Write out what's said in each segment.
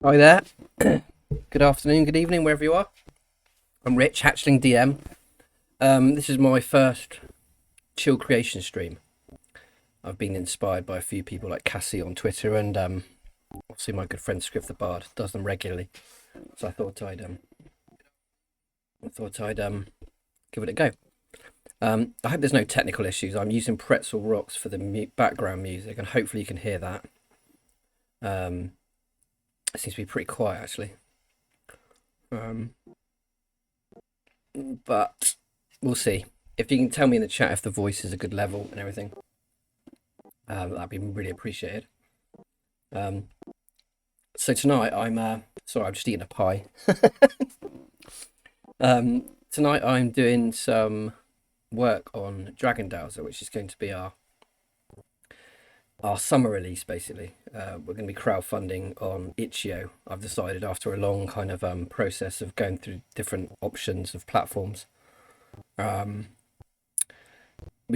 Hi there. Good afternoon, good evening, wherever you are. I'm Rich, Hatchling DM. This is my first chill creation stream. I've been inspired by a few people like Cassie on Twitter, and obviously my good friend Scriv the Bard does them regularly. So I thought I'd give it a go. I hope there's no technical issues. I'm using Pretzel Rocks for the background music, and hopefully you can hear that. It seems to be pretty quiet actually. But we'll see. If you can tell me in the chat if the voice is a good level and everything, that'd be really appreciated. So tonight I'm sorry, I'm just eating a pie. Tonight I'm doing some work on Dowser, which is going to be our summer release basically. We're going to be crowdfunding on Itch.io. I've decided after a long kind of process of going through different options of platforms. We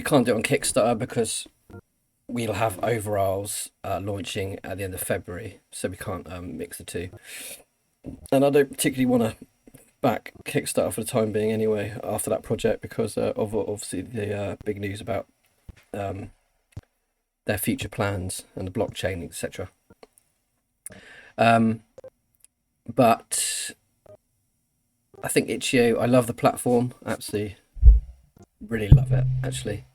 can't do it on Kickstarter because we'll have overalls launching at the end of February, so we can't mix the two. And I don't particularly want to back Kickstarter for the time being anyway after that project because of obviously the big news about their future plans and the blockchain, etc. But I think Itch.io, I love the platform, absolutely, really love it actually.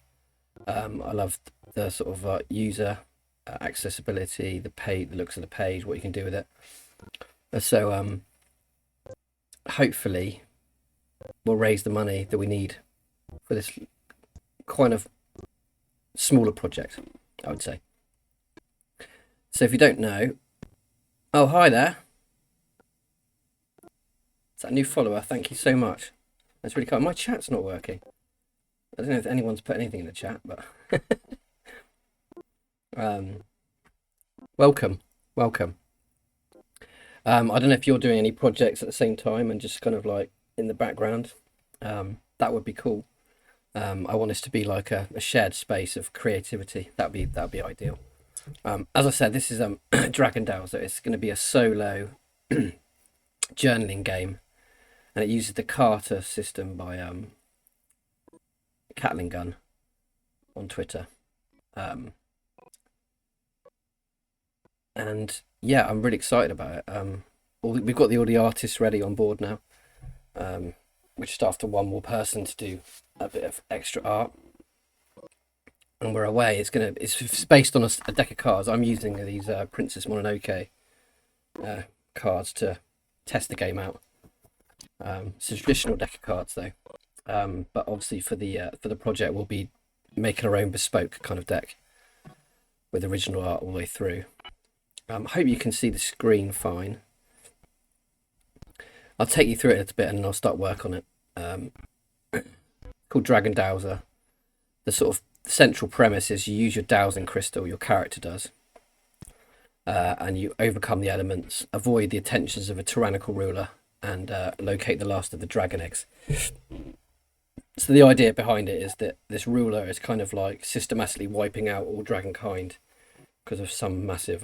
I love the sort of user accessibility, the looks of the page, what you can do with it. So hopefully we'll raise the money that we need for this kind of smaller project, I would say. So if you don't know, oh hi there, is that a new follower? Thank you so much. That's really kind. My chat's not working. I don't know if anyone's put anything in the chat, but welcome. I don't know if you're doing any projects at the same time and just kind of like in the background. That would be cool. I want this to be like a shared space of creativity. That'd be ideal. As I said, this is Dowser. It's going to be a solo journaling game, and it uses the Carter system by Catling Gun on Twitter. And yeah, I'm really excited about it. We've got all the artists ready on board now. We're just after one more person to do a bit of extra art, and we're away. It's based on a deck of cards. I'm using these Princess Mononoke cards to test the game out. It's a traditional deck of cards though, but obviously for the project we'll be making our own bespoke kind of deck with original art all the way through. I hope you can see the screen fine. I'll take you through it a little bit and then I'll start work on it. Called Dowser. The sort of central premise is you use your dowsing crystal, your character does, and you overcome the elements, avoid the attentions of a tyrannical ruler, and locate the last of the dragon eggs. So the idea behind it is that this ruler is kind of like systematically wiping out all dragonkind because of some massive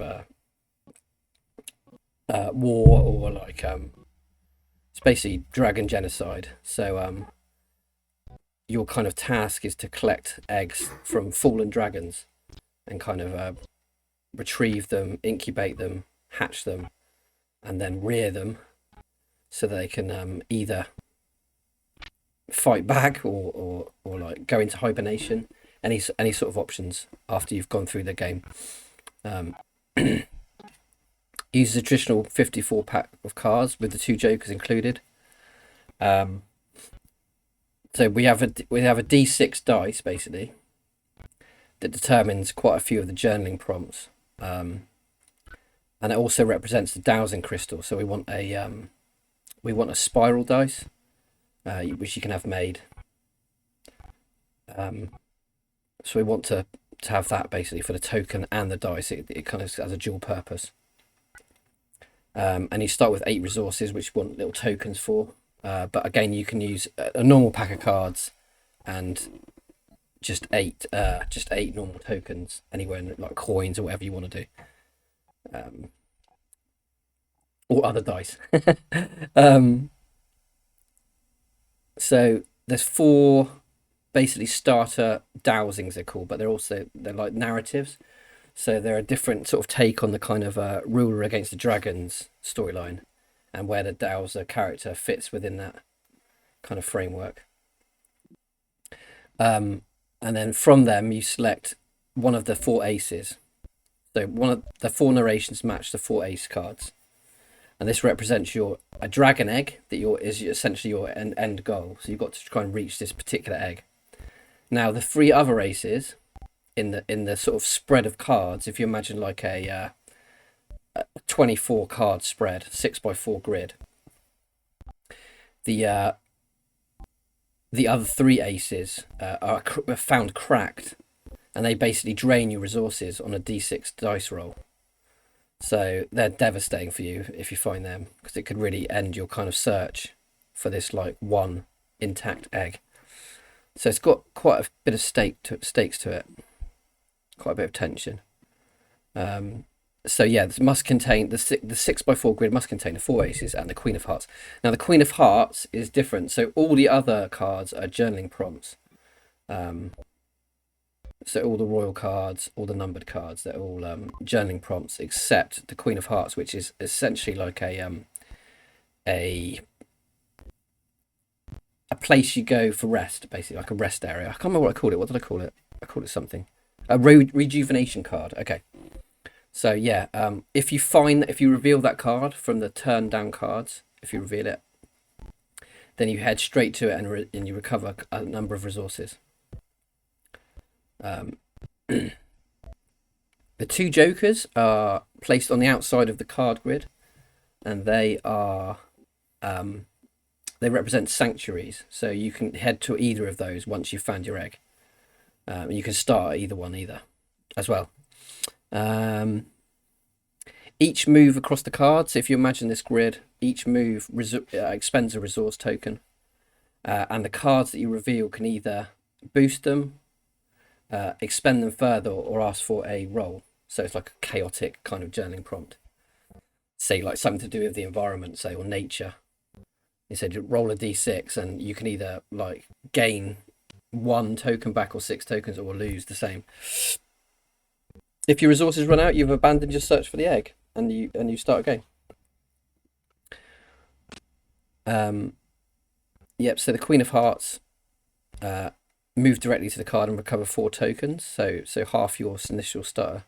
war, or like it's basically dragon genocide. So your kind of task is to collect eggs from fallen dragons and kind of retrieve them, incubate them, hatch them, and then rear them so they can either fight back or like go into hibernation. Any sort of options after you've gone through the game. Uses a traditional 54 pack of cards with the 2 jokers included. So we have a D6 dice basically that determines quite a few of the journaling prompts, and it also represents the dowsing crystal. So we want a spiral dice, which you can have made. So we want to have that basically for the token and the dice. It kind of has a dual purpose. And you start with 8 resources, which you want little tokens for. But again, you can use a normal pack of cards and just eight normal tokens anywhere, like coins or whatever you want to do. or other dice. um, so there's 4 basically starter dowsings they're called, but they're like narratives. So they're a different sort of take on the kind of ruler against the dragons storyline, and where the Dowser character fits within that kind of framework. And then from them you select one of the 4 aces. So one of the 4 narrations match the 4 ace cards, and this represents a dragon egg that is essentially your end goal. So you've got to try and reach this particular egg. Now the 3 other aces in the sort of spread of cards, if you imagine like a 24 card spread, 6x4 grid, the other 3 aces are found cracked, and they basically drain your resources on a d6 dice roll. So they're devastating for you if you find them, because it could really end your kind of search for this like one intact egg. So it's got quite a bit of stakes to it, quite a bit of tension. So yeah, this must contain the 6x4 grid must contain the 4 aces and the Queen of Hearts. Now the Queen of Hearts is different. So all the other cards are journaling prompts. So all the royal cards, all the numbered cards, they're all journaling prompts, except the Queen of Hearts, which is essentially like a place you go for rest, basically like a rest area. I can't remember what I called it. What did I call it? I called it something. A rejuvenation card. Okay. So yeah, if you reveal that card from the turn down cards, if you reveal it, then you head straight to it and you recover a number of resources. The 2 jokers are placed on the outside of the card grid, and they represent sanctuaries. So you can head to either of those once you've found your egg. You can start at either one as well. Each move across the cards, if you imagine this grid, each move expends a resource token, and the cards that you reveal can either boost them, expend them further, or ask for a roll. So it's like a chaotic kind of journaling prompt. Say like something to do with the environment, say, or nature. You said roll a d6, and you can either like gain 1 token back or 6 tokens, or lose the same. If your resources run out, you've abandoned your search for the egg, and you start again. Yep. So the Queen of Hearts move directly to the card and recover 4 tokens. So half your initial starter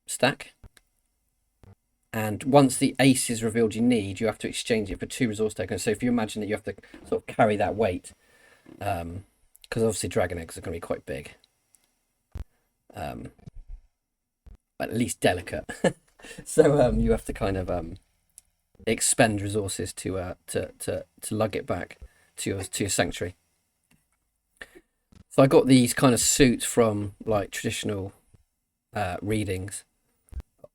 stack. And once the ace is revealed you need, you have to exchange it for 2 resource tokens. So if you imagine that you have to sort of carry that weight, because obviously dragon eggs are going to be quite big, at least delicate. So you have to kind of expend resources to lug it back to your sanctuary. So I got these kind of suits from like traditional readings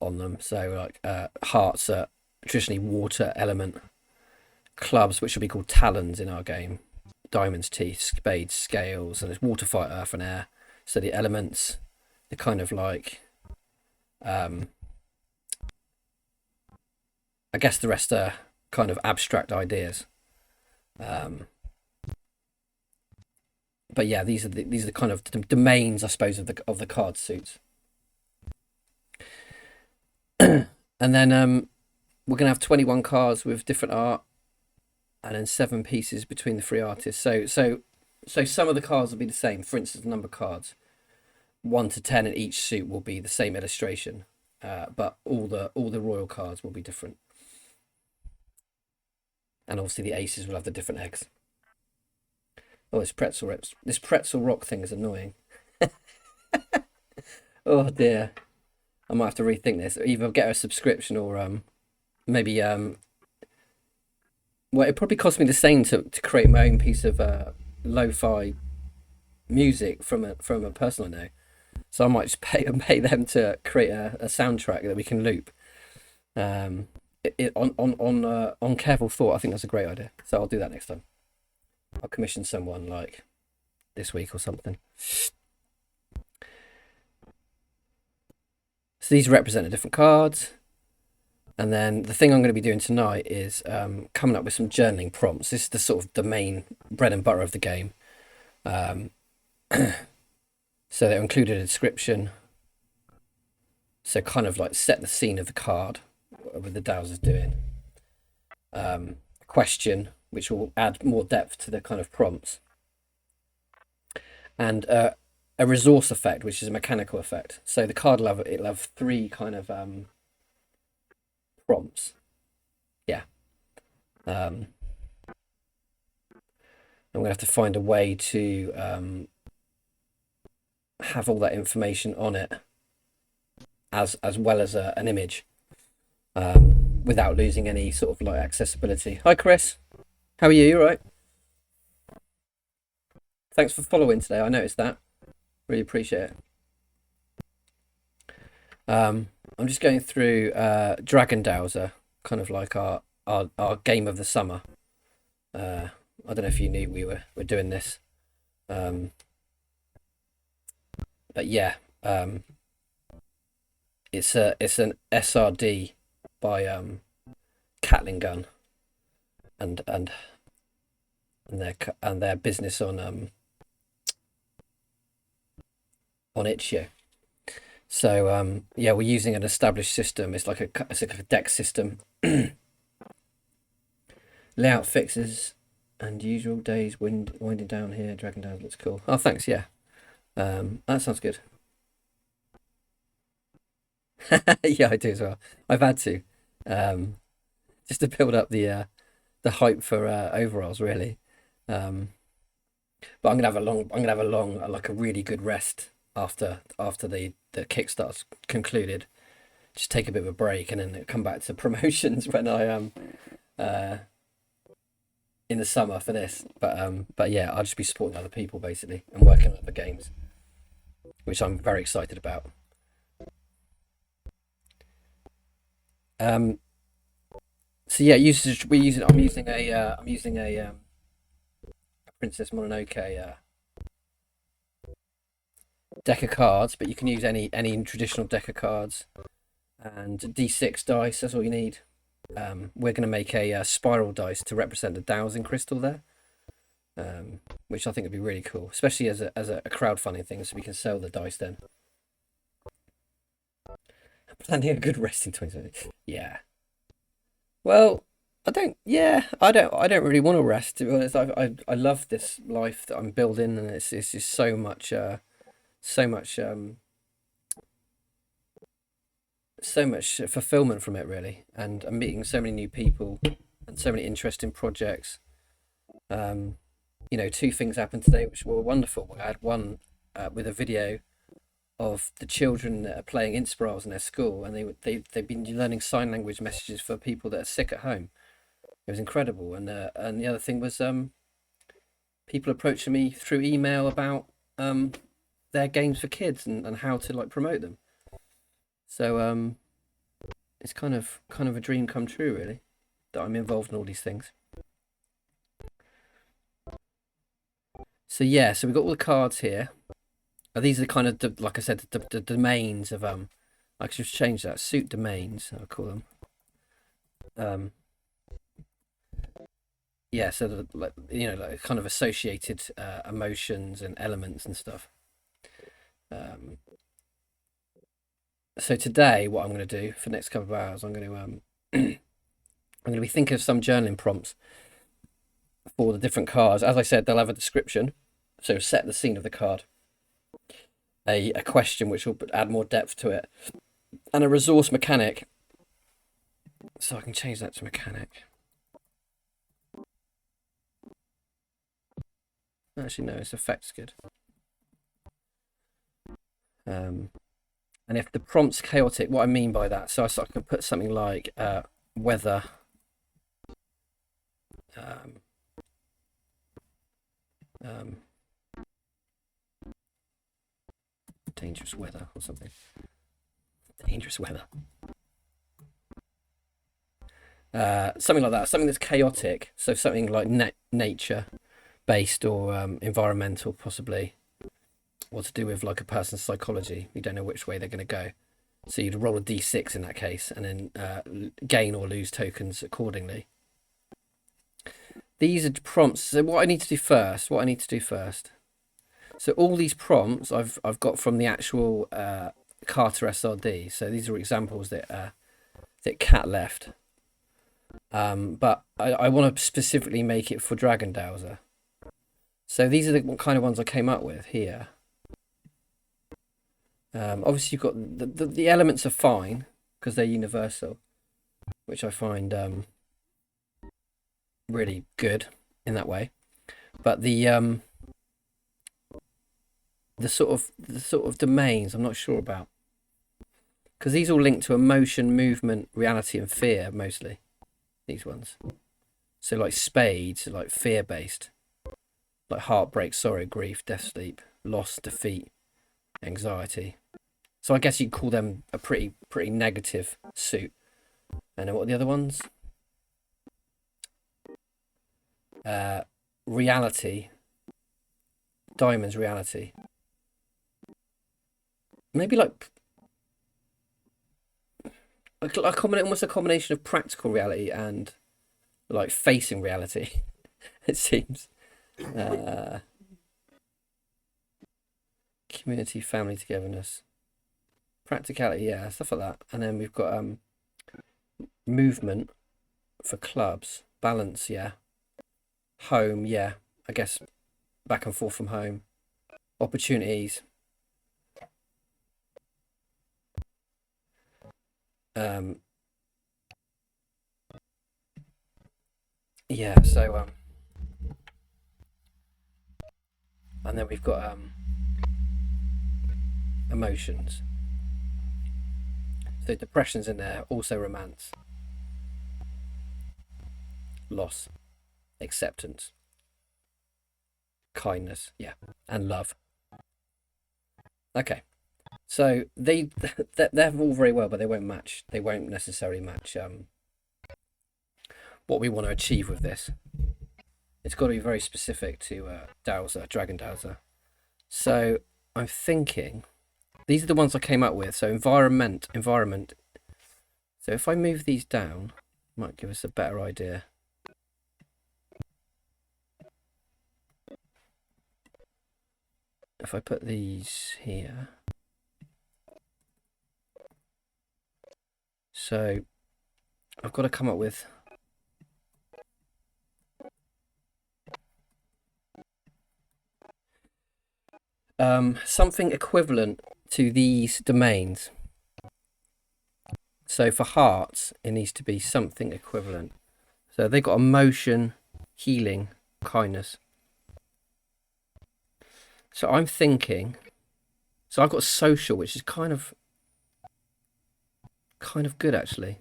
on them. So like hearts are traditionally water element, clubs, which will be called talons in our game, diamonds, teeth, spades, scales, and it's water, fire, earth, and air. So the elements, the kind of like I guess the rest are kind of abstract ideas. But yeah, these are the kind of domains, I suppose, of the card suits. And then we're gonna have 21 cards with different art, and then 7 pieces between the 3 artists. So some of the cards will be the same. For instance, number cards 1 to 10 in each suit will be the same illustration, but all the royal cards will be different. And obviously the aces will have the different eggs. Oh, this pretzel rock thing is annoying. Oh dear. I might have to rethink this. Either get a subscription or maybe well, it probably cost me the same to create my own piece of lo-fi music from a person I know. So I might just pay them to create a soundtrack that we can loop. On careful thought, I think that's a great idea. So I'll do that next time. I'll commission someone like this week or something. So these represent the different cards. And then the thing I'm going to be doing tonight is coming up with some journaling prompts. This is the sort of the main bread and butter of the game. So they included a description. So kind of like set the scene of the card with the Dowser's doing. A question which will add more depth to the kind of prompts. And a resource effect, which is a mechanical effect. So the card will have three kind of prompts. Yeah. I'm going to have to find a way to have all that information on it as well as an image without losing any sort of like accessibility. Hi Chris, how are you? You all right? Thanks for following today. I noticed that. Really appreciate it. I'm just going through Dragon Dowser, kind of like our game of the summer. I don't know if you knew we were doing this, but yeah, it's an SRD by Catling Gun and their business on Itch.io. So yeah, we're using an established system. It's like a deck system. Layout fixes and usual days winding down here. Dragon Down looks cool. Oh, thanks. Yeah, that sounds good. Yeah, I do as well. I've had to just to build up the hype for overalls, really. But I'm gonna have a long, like a really good rest after the Kickstarter's concluded. Just take a bit of a break and then come back to promotions when I am in the summer for this. But yeah, I'll just be supporting other people basically and working on other games, which I'm very excited about. So yeah, I'm using a Princess Mononoke deck of cards, but you can use any traditional deck of cards and D6 dice. That's all you need. We're going to make a spiral dice to represent the dowsing crystal there, which I think would be really cool, especially as a crowdfunding thing, so we can sell the dice then. Planning a good rest in 2020. Yeah. Well, I don't really want to rest, to be honest. I love this life that I'm building, and it's just so much fulfillment from it, really. And I'm meeting so many new people and so many interesting projects. Two things happened today which were wonderful. I had one with a video of the children that are playing Inspirals in their school, and they've been learning sign language messages for people that are sick at home. It was incredible. And the other thing was people approaching me through email about their games for kids and how to like promote them. So it's kind of a dream come true, really, that I'm involved in all these things. So yeah, so we've got all the cards here. These are kind of like I said, the domains of I could just change that, suit domains, I'll call them. Yeah, so like kind of associated emotions and elements and stuff. So today, what I'm going to do for the next couple of hours, I'm going to be thinking of some journaling prompts for the different cards. As I said, they'll have a description, so set the scene of the card. A question which will add more depth to it, and a resource mechanic. So I can change that to mechanic. Actually, no, its effect's good. And if the prompt's chaotic, what I mean by that, so I can put something like weather. Dangerous weather or something. Dangerous weather. Something like that. Something that's chaotic. So something like nature based or environmental, possibly. Or to do with like a person's psychology. You don't know which way they're going to go. So you'd roll a d6 in that case, and then gain or lose tokens accordingly. These are prompts. So what I need to do first. So all these prompts I've got from the actual Carter SRD. So these are examples that Cat left. But I want to specifically make it for Dragon Dowser. So these are the kind of ones I came up with here. Obviously you've got the elements are fine because they're universal, which I find really good in that way. But the sort of domains I'm not sure about, because these all link to emotion, movement, reality, and fear mostly. These ones. So like spades, like fear based, like heartbreak, sorrow, grief, death, sleep, loss, defeat, anxiety. So I guess you'd call them a pretty negative suit. And then what are the other ones? Reality. Diamond's reality. Maybe like almost a combination of practical reality and like facing reality. It seems. Community, family, togetherness, practicality, yeah, stuff like that. And then we've got movement for clubs, balance, yeah, home, yeah, I guess back and forth from home, opportunities, yeah, so and then we've got emotions. So depression's in there, also romance, loss, acceptance, kindness, yeah, and love. Okay, so they're all very well, but they won't match. They won't necessarily match what we want to achieve with this. It's got to be very specific to Dowser, Dragon Dowser. So I'm thinking these are the ones I came up with. So environment. So if I move these down, it might give us a better idea. If I put these here. So I've got to come up with something equivalent to these domains. So for hearts, it needs to be something equivalent. So they've got emotion, healing, kindness. So I'm thinking, so I've got social, which is kind of good actually.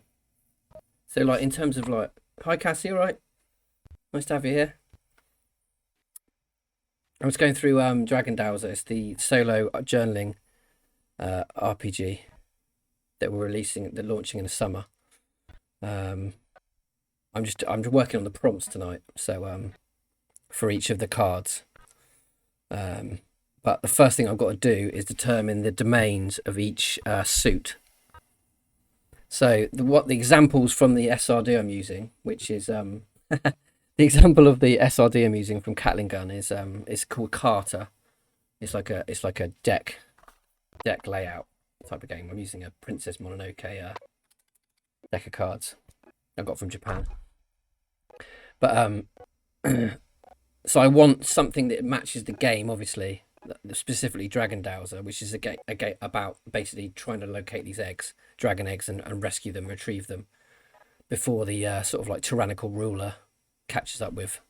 So like in terms of like, hi Cassie, all right? Nice to have you here. I was going through Dragon Dowser. It's the solo journaling RPG that we're launching in the summer. I'm working on the prompts tonight, so for each of the cards. But the first thing I've got to do is determine the domains of each suit. So what the examples from the SRD I'm using, which is the example of the SRD I'm using from Catling Gun is it's called Carter. It's like a deck layout type of game. I'm using a Princess Mononoke deck of cards I got from Japan. But so I want something that matches the game, obviously, specifically Dragon Dowser, which is a game about basically trying to locate these dragon eggs, and rescue them, retrieve them before the sort of like tyrannical ruler catches up with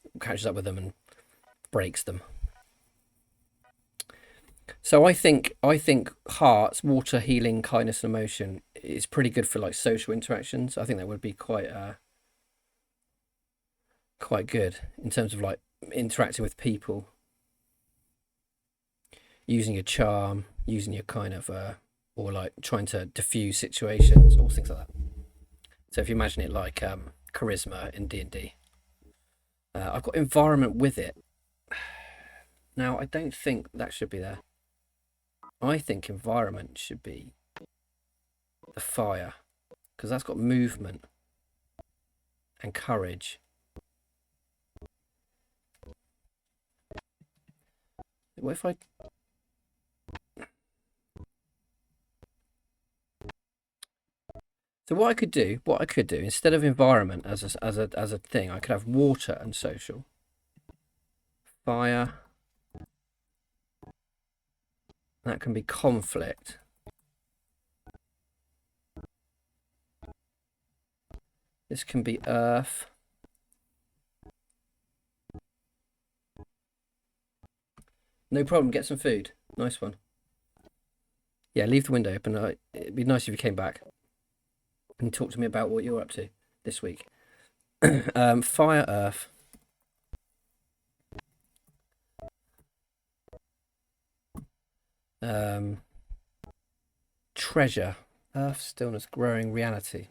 them and breaks them. So I think hearts, water, healing, kindness, and emotion is pretty good for like social interactions. I think that would be quite good in terms of like interacting with people, using your charm, using your kind of or like trying to diffuse situations, all things like that. So if you imagine it like charisma in D&D. I've got environment with it. Now I don't think that should be there. I think environment should be the fire, because that's got movement and courage. What if I... So what I could do, instead of environment as a thing, I could have water and social, fire. That can be conflict. This can be earth. No problem. Get some food. Nice one. Yeah, leave the window open. It'd be nice if you came back and talk to me about what you're up to this week. Fire, earth. Treasure. Earth, stillness, growing reality.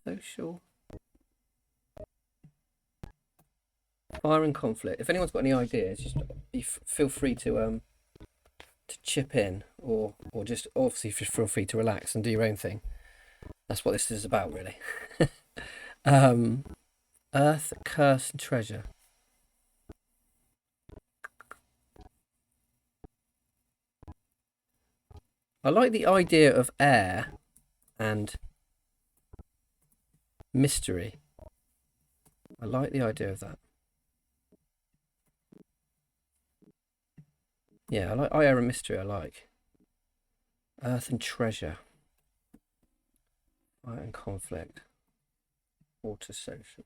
Social. Fire and conflict. If anyone's got any ideas, just feel free to chip in, or just obviously feel free to relax and do your own thing. That's what this is about, really. Earth, curse, and treasure. I like the idea of air and mystery. I like the idea of that. Yeah, I like air and mystery. I like earth and treasure. Fire and conflict. Water, social.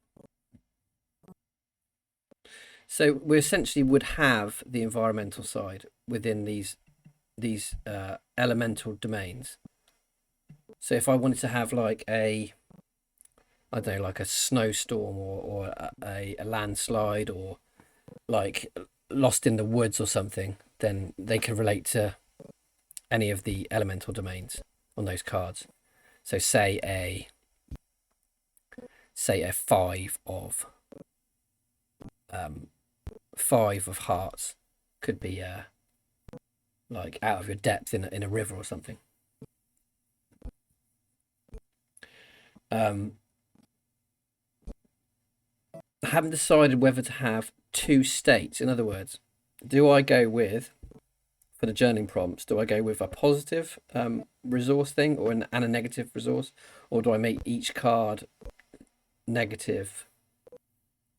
So we essentially would have the environmental side within these elemental domains. So if I wanted to have like I don't know, like a snowstorm or a landslide, or like lost in the woods or something, then they can relate to any of the elemental domains on those cards. So say a 5 of hearts could be like out of your depth in a river or something. I haven't decided whether to have 2 states. In other words, do I go with, for the journaling prompts, do I go with a positive resource thing and a negative resource, or do I make each card negative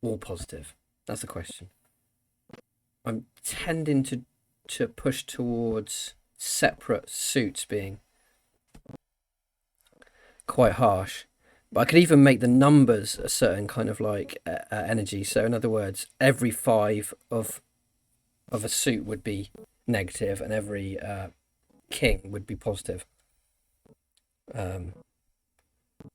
or positive? That's the question. I'm tending to push towards separate suits being quite harsh. But I could even make the numbers a certain kind of like energy. So in other words, every 5 of a suit would be negative, and every king would be positive.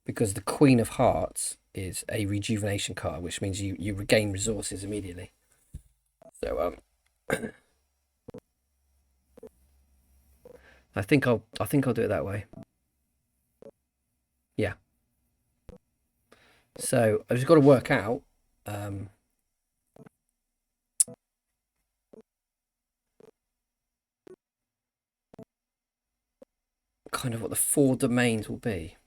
Because the Queen of Hearts is a rejuvenation card, which means you regain resources immediately. So I think I'll do it that way. Yeah. So I've just got to work out kind of what the 4 domains will be.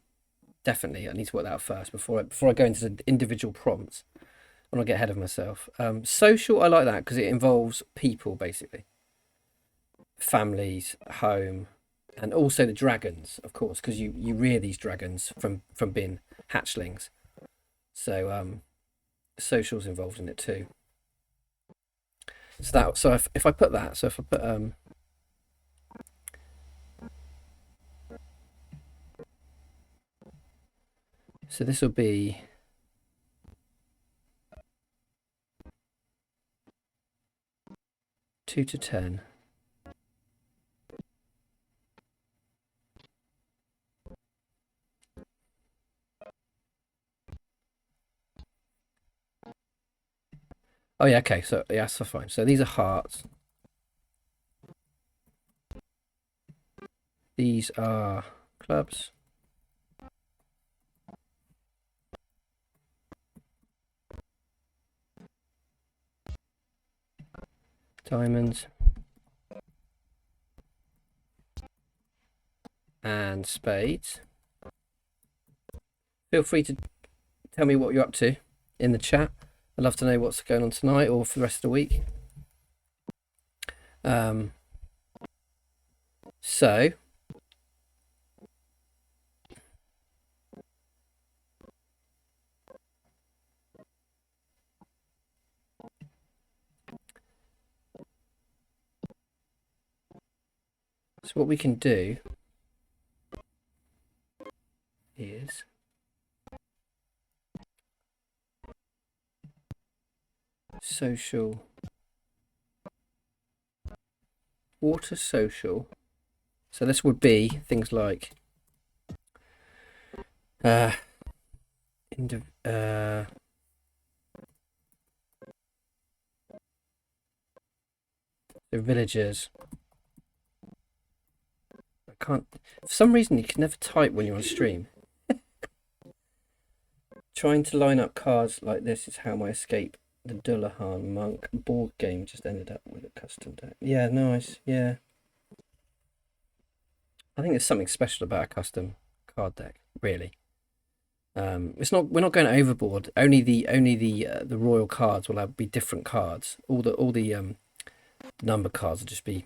Definitely, I need to work that out first before I go into the individual prompts. I want to get ahead of myself. Social, I like that because it involves people, basically. Families, home, and also the dragons, of course, because you rear these dragons from being hatchlings. So social's involved in it too. So if I put that, so if I put so this will be two to 10. Oh yeah, okay. So yeah, so fine. So these are hearts. These are clubs. Diamonds. and spades. Feel free to tell me what you're up to in the chat. I'd love to know what's going on tonight or for the rest of the week. So what we can do is social, water social. So this would be things like the villagers. I can't, for some reason you can never type when you're on stream. Trying to line up cards like this is how my escape the Dullahan Monk board game just ended up with a custom deck. Yeah, nice. Yeah. I think there's something special about a custom card deck, really. It's not. We're not going overboard. Only the royal cards will be different cards. All the number cards will just be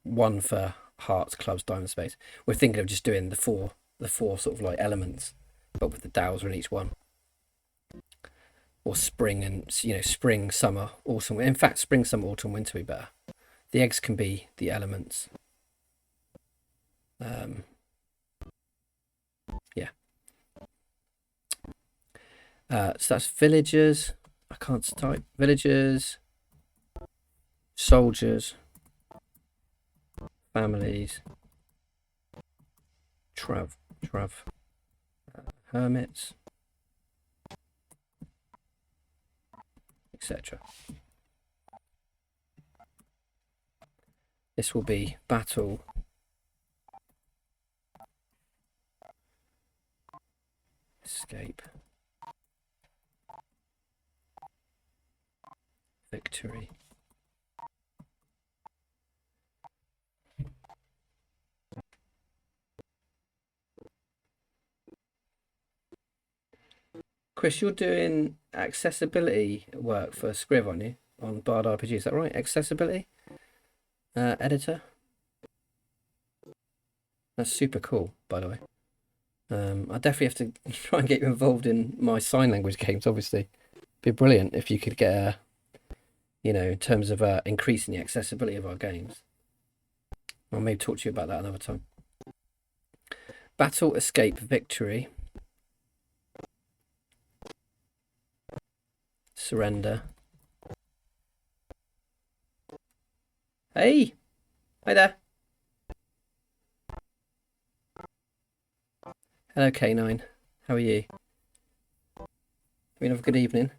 one for hearts, clubs, diamonds, spades. We're thinking of just doing the four sort of like elements, but with the Dowser in each one. Or spring and spring, summer, autumn. In fact, spring, summer, autumn, winter would be better. The eggs can be the elements. Yeah. So that's villagers. I can't type. Villagers, soldiers, families, hermits, etc. This will be battle, escape, victory. Chris, you're doing accessibility work for Scriv, aren't you? On Bard RPG, is that right? Accessibility editor. That's super cool, by the way. I definitely have to try and get you involved in my sign language games. Obviously, it'd be brilliant if you could get in terms of increasing the accessibility of our games. I'll maybe talk to you about that another time. Battle, escape, victory, surrender. Hey, hi there. Hello, K9. How are you? Have a good evening.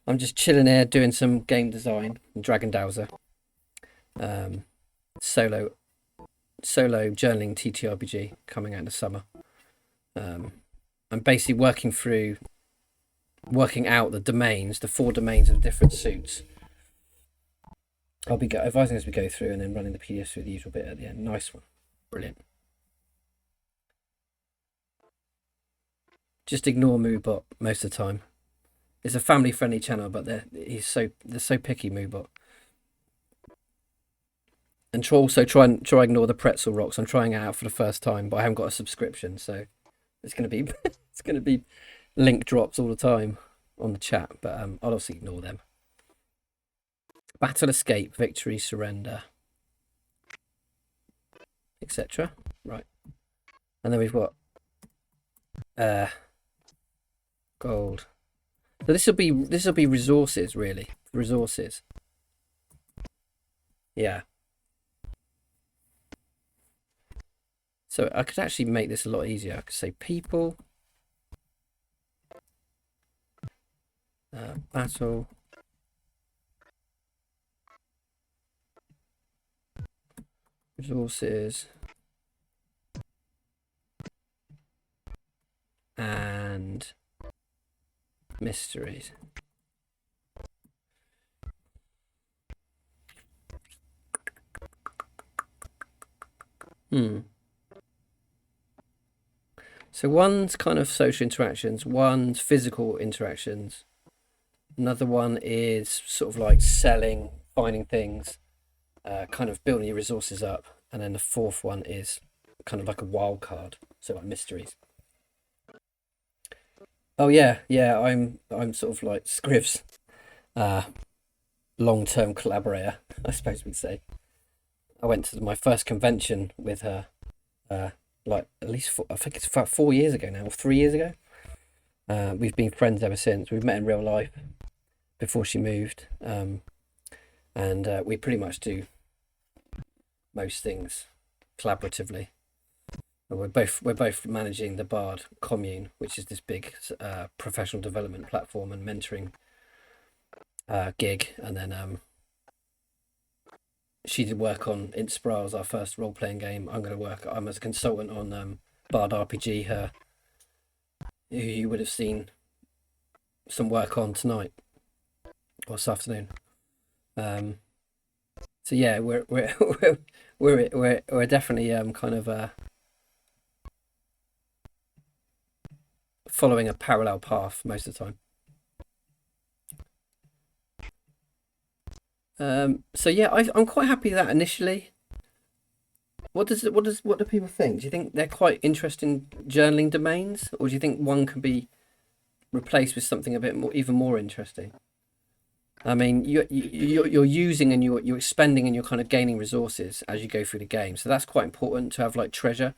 I'm just chilling here doing some game design in Dragon Dowser. Solo journaling TTRPG coming out in the summer. I'm basically working out the domains, the 4 domains of different suits. I'll be advising as we go through and then running the PDF through the usual bit at the end. Nice one. Brilliant. Just ignore Moobot most of the time. It's a family-friendly channel, but they're so picky, Moobot. And try and ignore the pretzel rocks. I'm trying it out for the first time, but I haven't got a subscription, so it's gonna be link drops all the time on the chat. But I'll obviously ignore them. Battle, escape, victory, surrender, etc. Right, and then we've got gold. So this will be resources, really. Resources. Yeah. So I could actually make this a lot easier. I could say people, battle, resources, and mysteries. So one's kind of social interactions, one's physical interactions. Another one is sort of like selling, finding things, kind of building your resources up. And then the fourth one is kind of like a wild card, so like mysteries. Oh yeah, yeah. I'm sort of like Scriv's long-term collaborator, I suppose we'd say. I went to my first convention with her, like at least I think it's about 4 years ago now, or 3 years ago. We've been friends ever since. We've met in real life before she moved, and we pretty much do most things collaboratively. And we're both managing the Bard commune, which is this big professional development platform and mentoring gig, and then she did work on Inspiral, our first role playing game. I'm as a consultant on Bard RPG, who you would have seen some work on tonight or this afternoon. So yeah, we're we're definitely kind of following a parallel path most of the time. So yeah, I'm quite happy with that initially. What do people think? Do you think they're quite interesting journaling domains, or do you think one can be replaced with something a bit more, even more interesting? I mean, you're using and you're expending and you're kind of gaining resources as you go through the game, so that's quite important to have like treasure.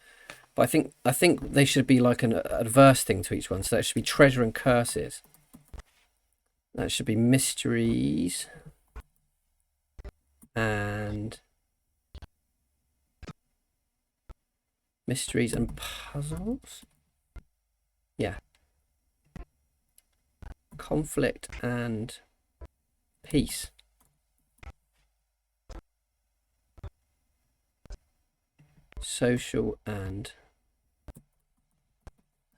But I think they should be like an adverse thing to each one. So that should be treasure and curses. That should be mysteries and puzzles. Yeah. Conflict and peace. Social and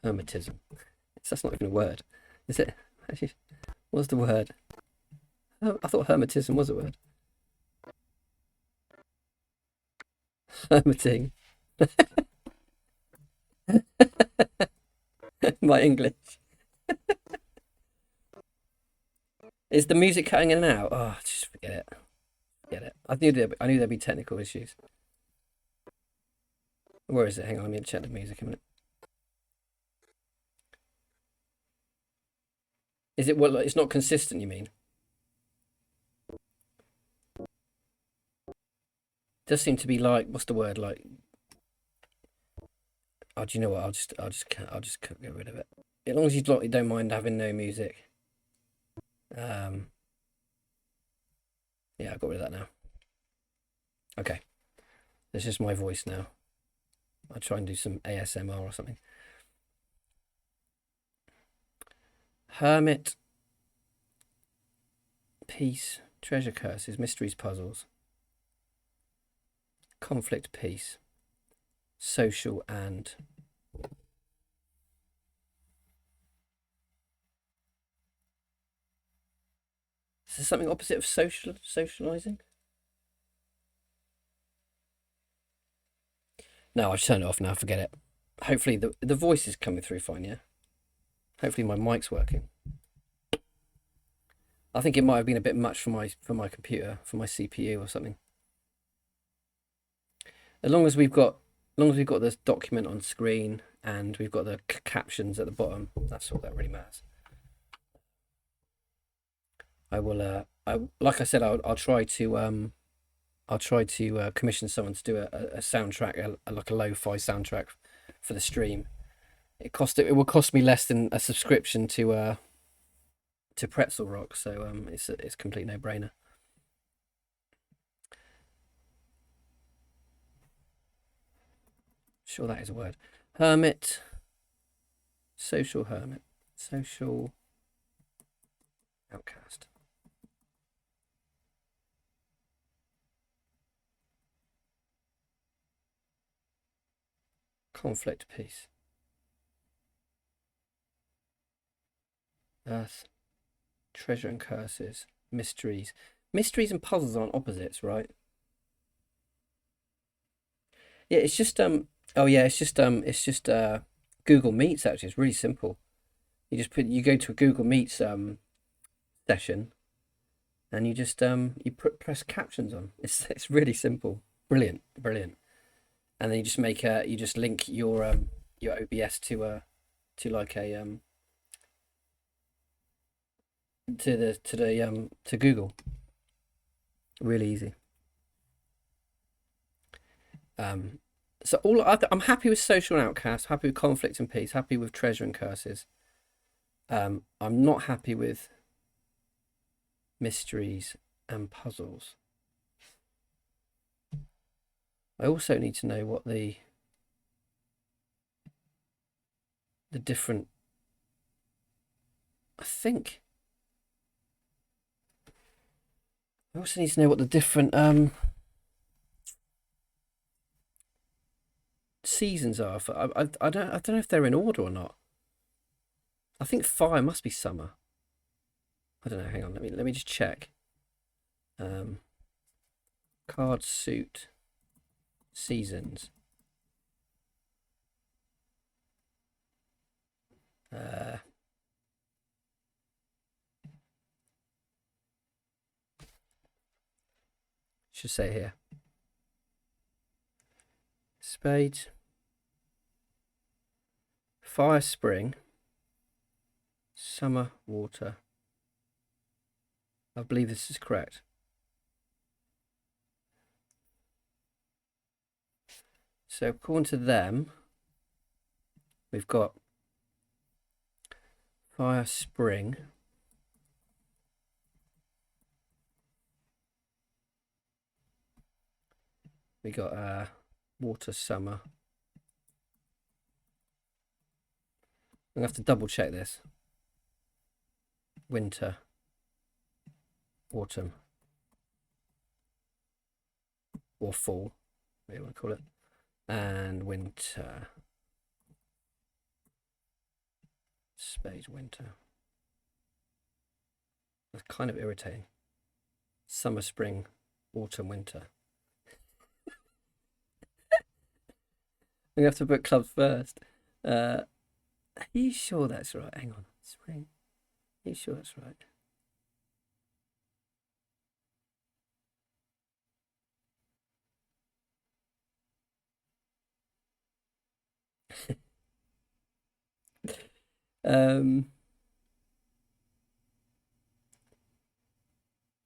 hermetism. That's not even a word, is it? Actually, what's the word? Oh, I thought hermetism was a word. Hermiting. My English. Is the music cutting in and out? Oh, just forget it. Forget it. I knew there'd be technical issues. Where is it? Hang on, let me check the music a minute. Is it well? It's not consistent, you mean? It does seem to be like, what's the word? Like, oh, do you know what? I'll just get rid of it. As long as you don't mind having no music. Yeah, I got rid of that now. Okay, it's just my voice now. I'll try and do some ASMR or something. Hermit, peace, treasure curses, mysteries, puzzles, conflict, peace, social and is there something opposite of socializing? No, I've turned it off now. Forget it. Hopefully the voice is coming through fine. Yeah. Hopefully my mic's working. I think it might have been a bit much for my computer, for my CPU or something. As long as we've got this document on screen and we've got the captions at the bottom, that's all that really matters. I will. Like I said, I'll try to commission someone to do a soundtrack, like a lo-fi soundtrack for the stream. It will cost me less than a subscription to Pretzel Rock, so it's a complete no-brainer. Sure, that is a word. Hermit, social hermit, social outcast. Conflict, peace. Earth, treasure and curses, mysteries. Mysteries and puzzles aren't opposites, right? Yeah, it's just oh yeah, it's just Google Meets. Actually, it's really simple. You go to a Google Meets session, and you just press captions on. It's really simple. Brilliant. And then you just link your OBS to like a to Google. Really easy. So I'm happy with Social and Outcast, happy with Conflict and Peace, happy with Treasure and Curses. I'm not happy with Mysteries and Puzzles. I also need to know what the different. I also need to know what the different seasons are. I don't know if they're in order or not. I think fire must be summer. I don't know. Hang on. Let me just check. Card suit seasons. Should say here. Spades. Fire, spring. Summer, water. I believe this is correct. So according to them, we've got fire, spring. We got water, summer. I'm gonna have to double check this. Winter, autumn, or fall, whatever you want to call it, and winter. Spades, winter. That's kind of irritating. Summer, spring, autumn, winter. We have to put clubs first. Are you sure that's right? Hang on. Spring. Are you sure that's right?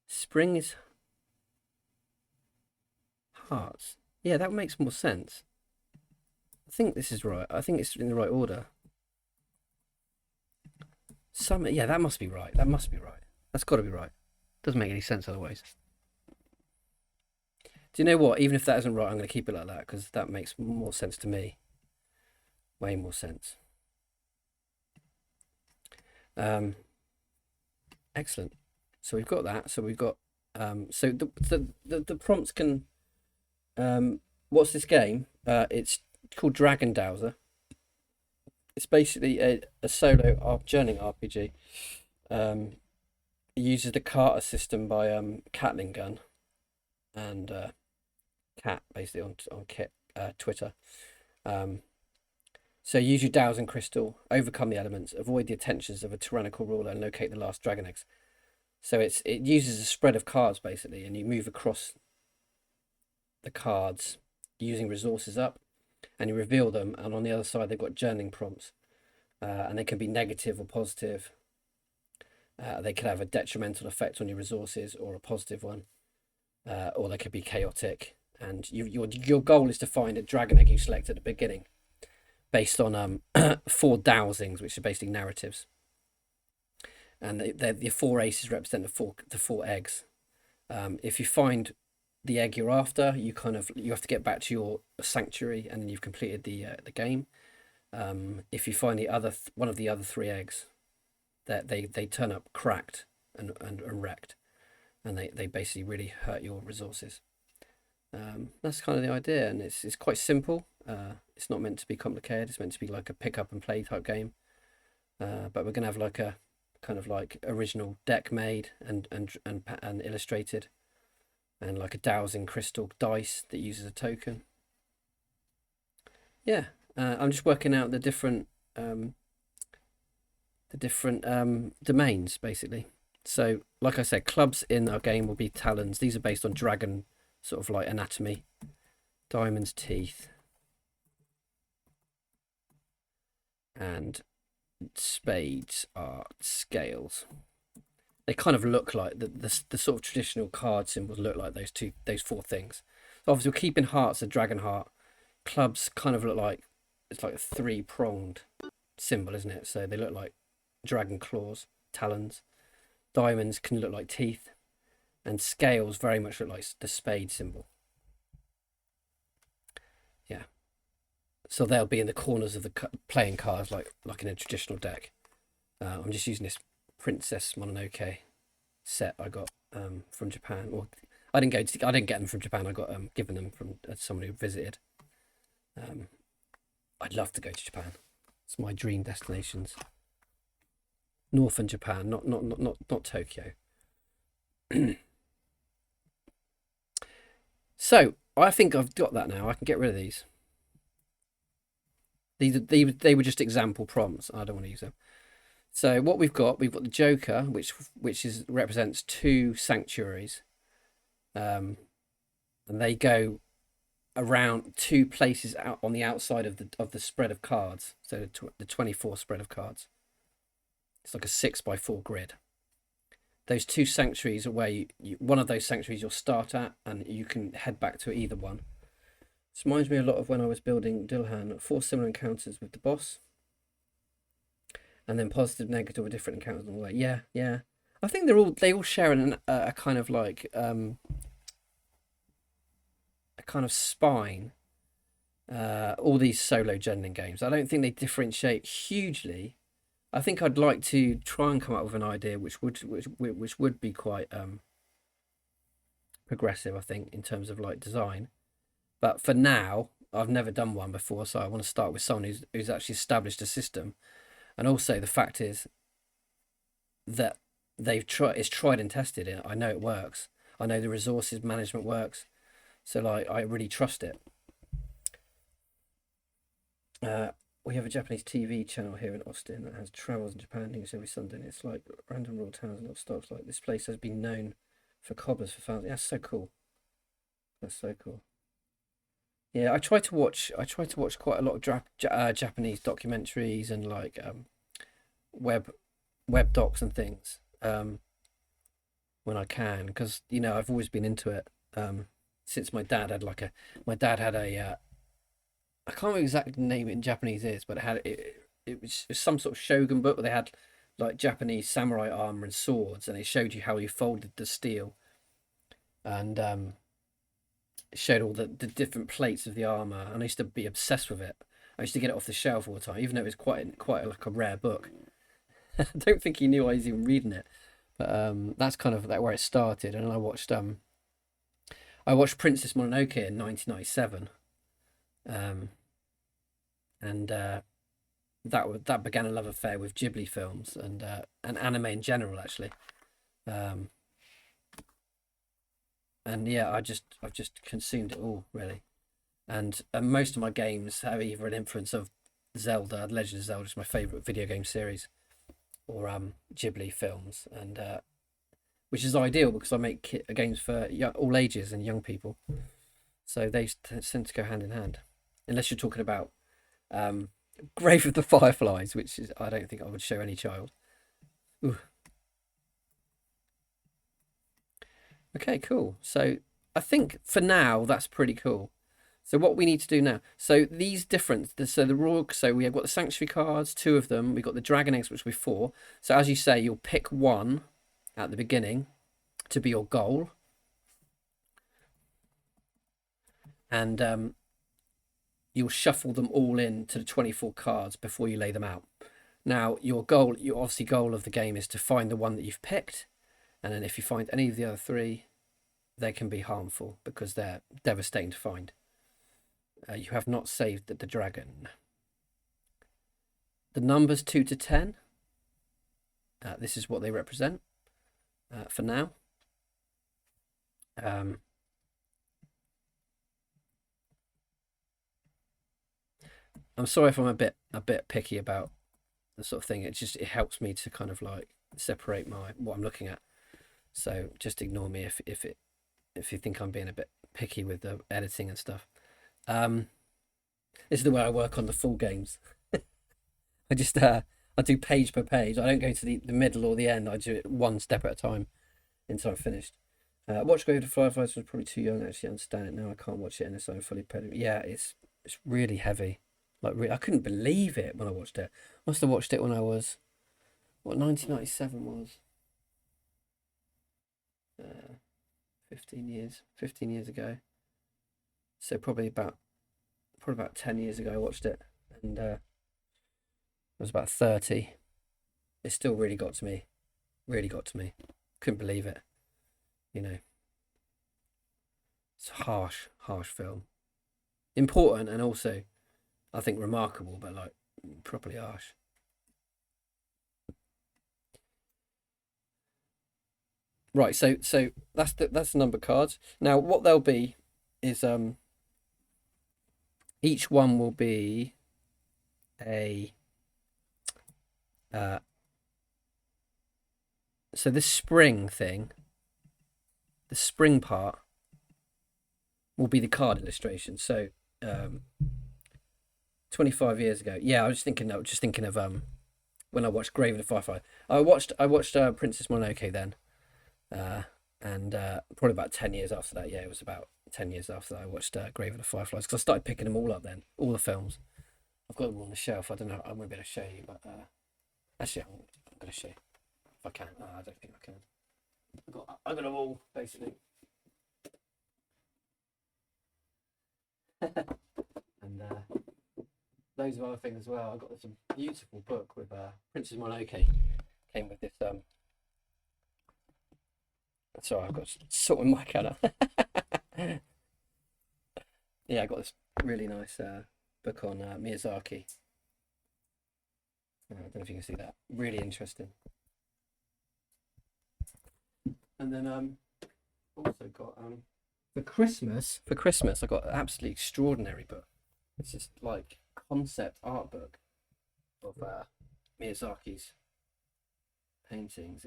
Spring is hearts. Yeah, that makes more sense. I think this is right. I think it's in the right order. Summer, yeah, that must be right. That must be right. That's got to be right. Doesn't make any sense otherwise. Do you know what? Even if that isn't right, I'm going to keep it like that because that makes more sense to me. Way more sense. Excellent. So we've got that. So we've got so the prompts can what's this game? It's called Dragon Dowser. It's basically a solo journaling RPG. It uses the Carter system by Catling Gun and Cat basically on Kit Twitter. So use your Dowsing Crystal, overcome the elements, avoid the attentions of a tyrannical ruler, and locate the last dragon eggs. So it uses a spread of cards basically, and you move across the cards using resources up, and you reveal them. And on the other side, they've got journaling prompts, and they can be negative or positive. They could have a detrimental effect on your resources or a positive one, or they could be chaotic. And your goal is to find a dragon egg you select at the beginning, based on 4 dowsings, which are basically narratives. And the 4 aces represent the four eggs. If you find the egg you're after, you have to get back to your sanctuary, and then you've completed the game. If you find one of the other 3 eggs, that they turn up cracked and wrecked, and they basically really hurt your resources. That's kind of the idea, and it's quite simple. It's not meant to be complicated. It's meant to be like a pick up and play type game. But we're gonna have like a kind of like original deck made and illustrated, and like a dowsing crystal dice that uses a token. Yeah, I'm just working out the different domains basically. So, like I said, clubs in our game will be talons. These are based on dragon sort of like anatomy. Diamonds, teeth, and spades are scales. They kind of look like the sort of traditional card symbols look like those four things. So obviously, we're keeping hearts a dragon heart. Clubs kind of look like it's like a three-pronged symbol, isn't it? So they look like dragon claws, talons. Diamonds can look like teeth, and scales very much look like the spade symbol. Yeah. So they'll be in the corners of the playing cards, like in a traditional deck. I'm just using this Princess Mononoke set I got from Japan. Or I didn't get them from Japan. I got given them from someone who visited. I'd love to go to Japan. It's my dream destinations. Northern Japan, not Tokyo. So I think I've got that now. I can get rid of these. They were just example prompts. I don't want to use them. So what we've got the Joker, which represents two sanctuaries, and they go around two places out on the outside of the spread of cards. So the 24 spread of cards. It's like a 6x4 grid. Those two sanctuaries are where one of those sanctuaries you'll start at, and you can head back to either one. This reminds me a lot of when I was building Dilhan. 4 similar encounters with the boss, and then positive, negative, or different encounters on the way. Yeah. I think they all share a kind of like a kind of spine. All these solo journaling games. I don't think they differentiate hugely. I think I'd like to try and come up with an idea which would be quite progressive. I think in terms of like design. But for now, I've never done one before, so I want to start with someone who's actually established a system. And also the fact is that it's tried and tested. I know it works. I know the resources management works. So like I really trust it. We have a Japanese TV channel here in Austin that has travels in Japan news every Sunday. And it's like random rural towns and little stops. Like this place has been known for cobblers for thousands. That's so cool. That's so cool. Yeah, I try to watch quite a lot of Japanese documentaries and like web docs and things when I can, because I've always been into it since my dad had a I can't remember exactly the name in Japanese is, but it was some sort of shogun book where they had like Japanese samurai armor and swords, and it showed you how you folded the steel, and it showed all the different plates of the armor, and I used to be obsessed with it. I used to get it off the shelf all the time, even though it was quite like a rare book. I don't think he knew I was even reading it, but that's kind of where it started. And I watched Princess Mononoke in 1997, and that began a love affair with Ghibli films and anime in general, actually. And yeah, I've just consumed it all really, and most of my games have either an influence of Zelda. Legend of Zelda is my favorite video game series, or Ghibli films, and which is ideal because I make games for all ages and young people, so they tend to go hand in hand. Unless you're talking about Grave of the Fireflies, which is I don't think I would show any child. Ooh. Okay, cool. So I think for now that's pretty cool. So what we need to do now. So these different. So the Rogue. So we have got the Sanctuary cards, 2 of them. We've got the Dragon Eggs, which will be 4. So as you say, you'll pick one at the beginning to be your goal, and you'll shuffle them all in to the 24 cards before you lay them out. Now your obviously goal of the game is to find the one that you've picked. And then if you find any of the other 3, they can be harmful because they're devastating to find. You have not saved the dragon. The numbers 2 to 10. This is what they represent for now. I'm sorry if I'm a bit picky about the sort of thing. It helps me to kind of like separate what I'm looking at. So just ignore me if you think I'm being a bit picky with the editing and stuff. This is the way I work on the full games. I do page per page. I don't go to the middle or the end. I do it one step at a time until I'm finished. Watch Grave of the Fireflies was probably too young to actually understand it. Now I can't watch it unless I'm fully prepared. Yeah, it's really heavy. Like I couldn't believe it when I watched it. Must have watched it when I was 1997 was. 15 years ago. So probably about 10 years ago I watched it, and I was about 30. It still really got to me. Really got to me. Couldn't believe it. You know, it's a harsh film. Important and also, I think, remarkable, but like properly harsh. Right, so that's the number cards. Now what they'll be is each one will be a so this spring thing, the spring part will be the card illustration. So 25 years ago. Yeah, I was thinking of when I watched Grave of the Firefly. I watched Princess Mononoke then. And probably about 10 years after that. Yeah, it was about 10 years after that I watched Grave of the Fireflies, because I started picking them all up then, all the films. I've got them on the shelf. I don't know, I won't be able to show you, but actually I'm going to show you if I can. I don't think I can. I got them all basically. And loads of other things as well. I got this beautiful book with Princess Mononoke. Came with this sorry, I've got to sort my mic out. Yeah, I got this really nice book on Miyazaki. I don't know if you can see that. Really interesting. And then also got for Christmas I got an absolutely extraordinary book. It's just like concept art book of Miyazaki's paintings.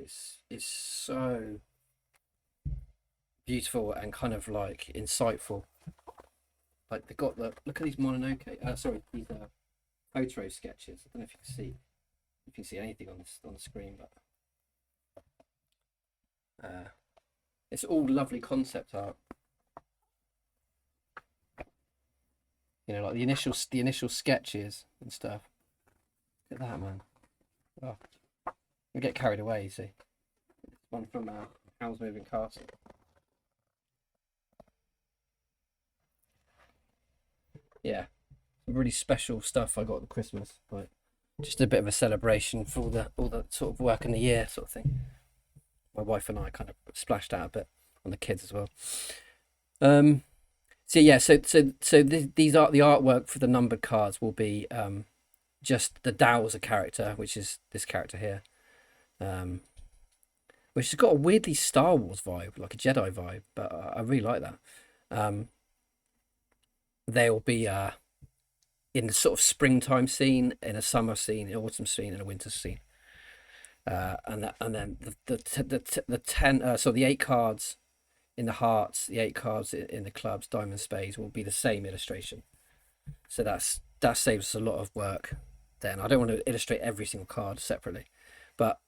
It's so beautiful and kind of like insightful. Like they got look at these Mononoke. These photo sketches. I don't know if you can see anything on the screen, but it's all lovely concept art. You know, like the initial sketches and stuff. Look at that, man. Oh, we get carried away. You see, one from Howl's Moving Castle. Yeah, some really special stuff I got at Christmas. Like just a bit of a celebration for all the sort of work in the year, sort of thing. My wife and I kind of splashed out a bit on the kids as well. So yeah, these are the artwork for the numbered cards will be just the Dowser character, which is this character here, which has got a weirdly Star Wars vibe, like a Jedi vibe, but I really like that. They'll be in the sort of springtime scene, in a summer scene, an autumn scene, and a winter scene. And then the 8 cards in the hearts, the 8 cards in the clubs, diamond, spades, will be the same illustration. So that saves us a lot of work. Then I don't want to illustrate every single card separately, but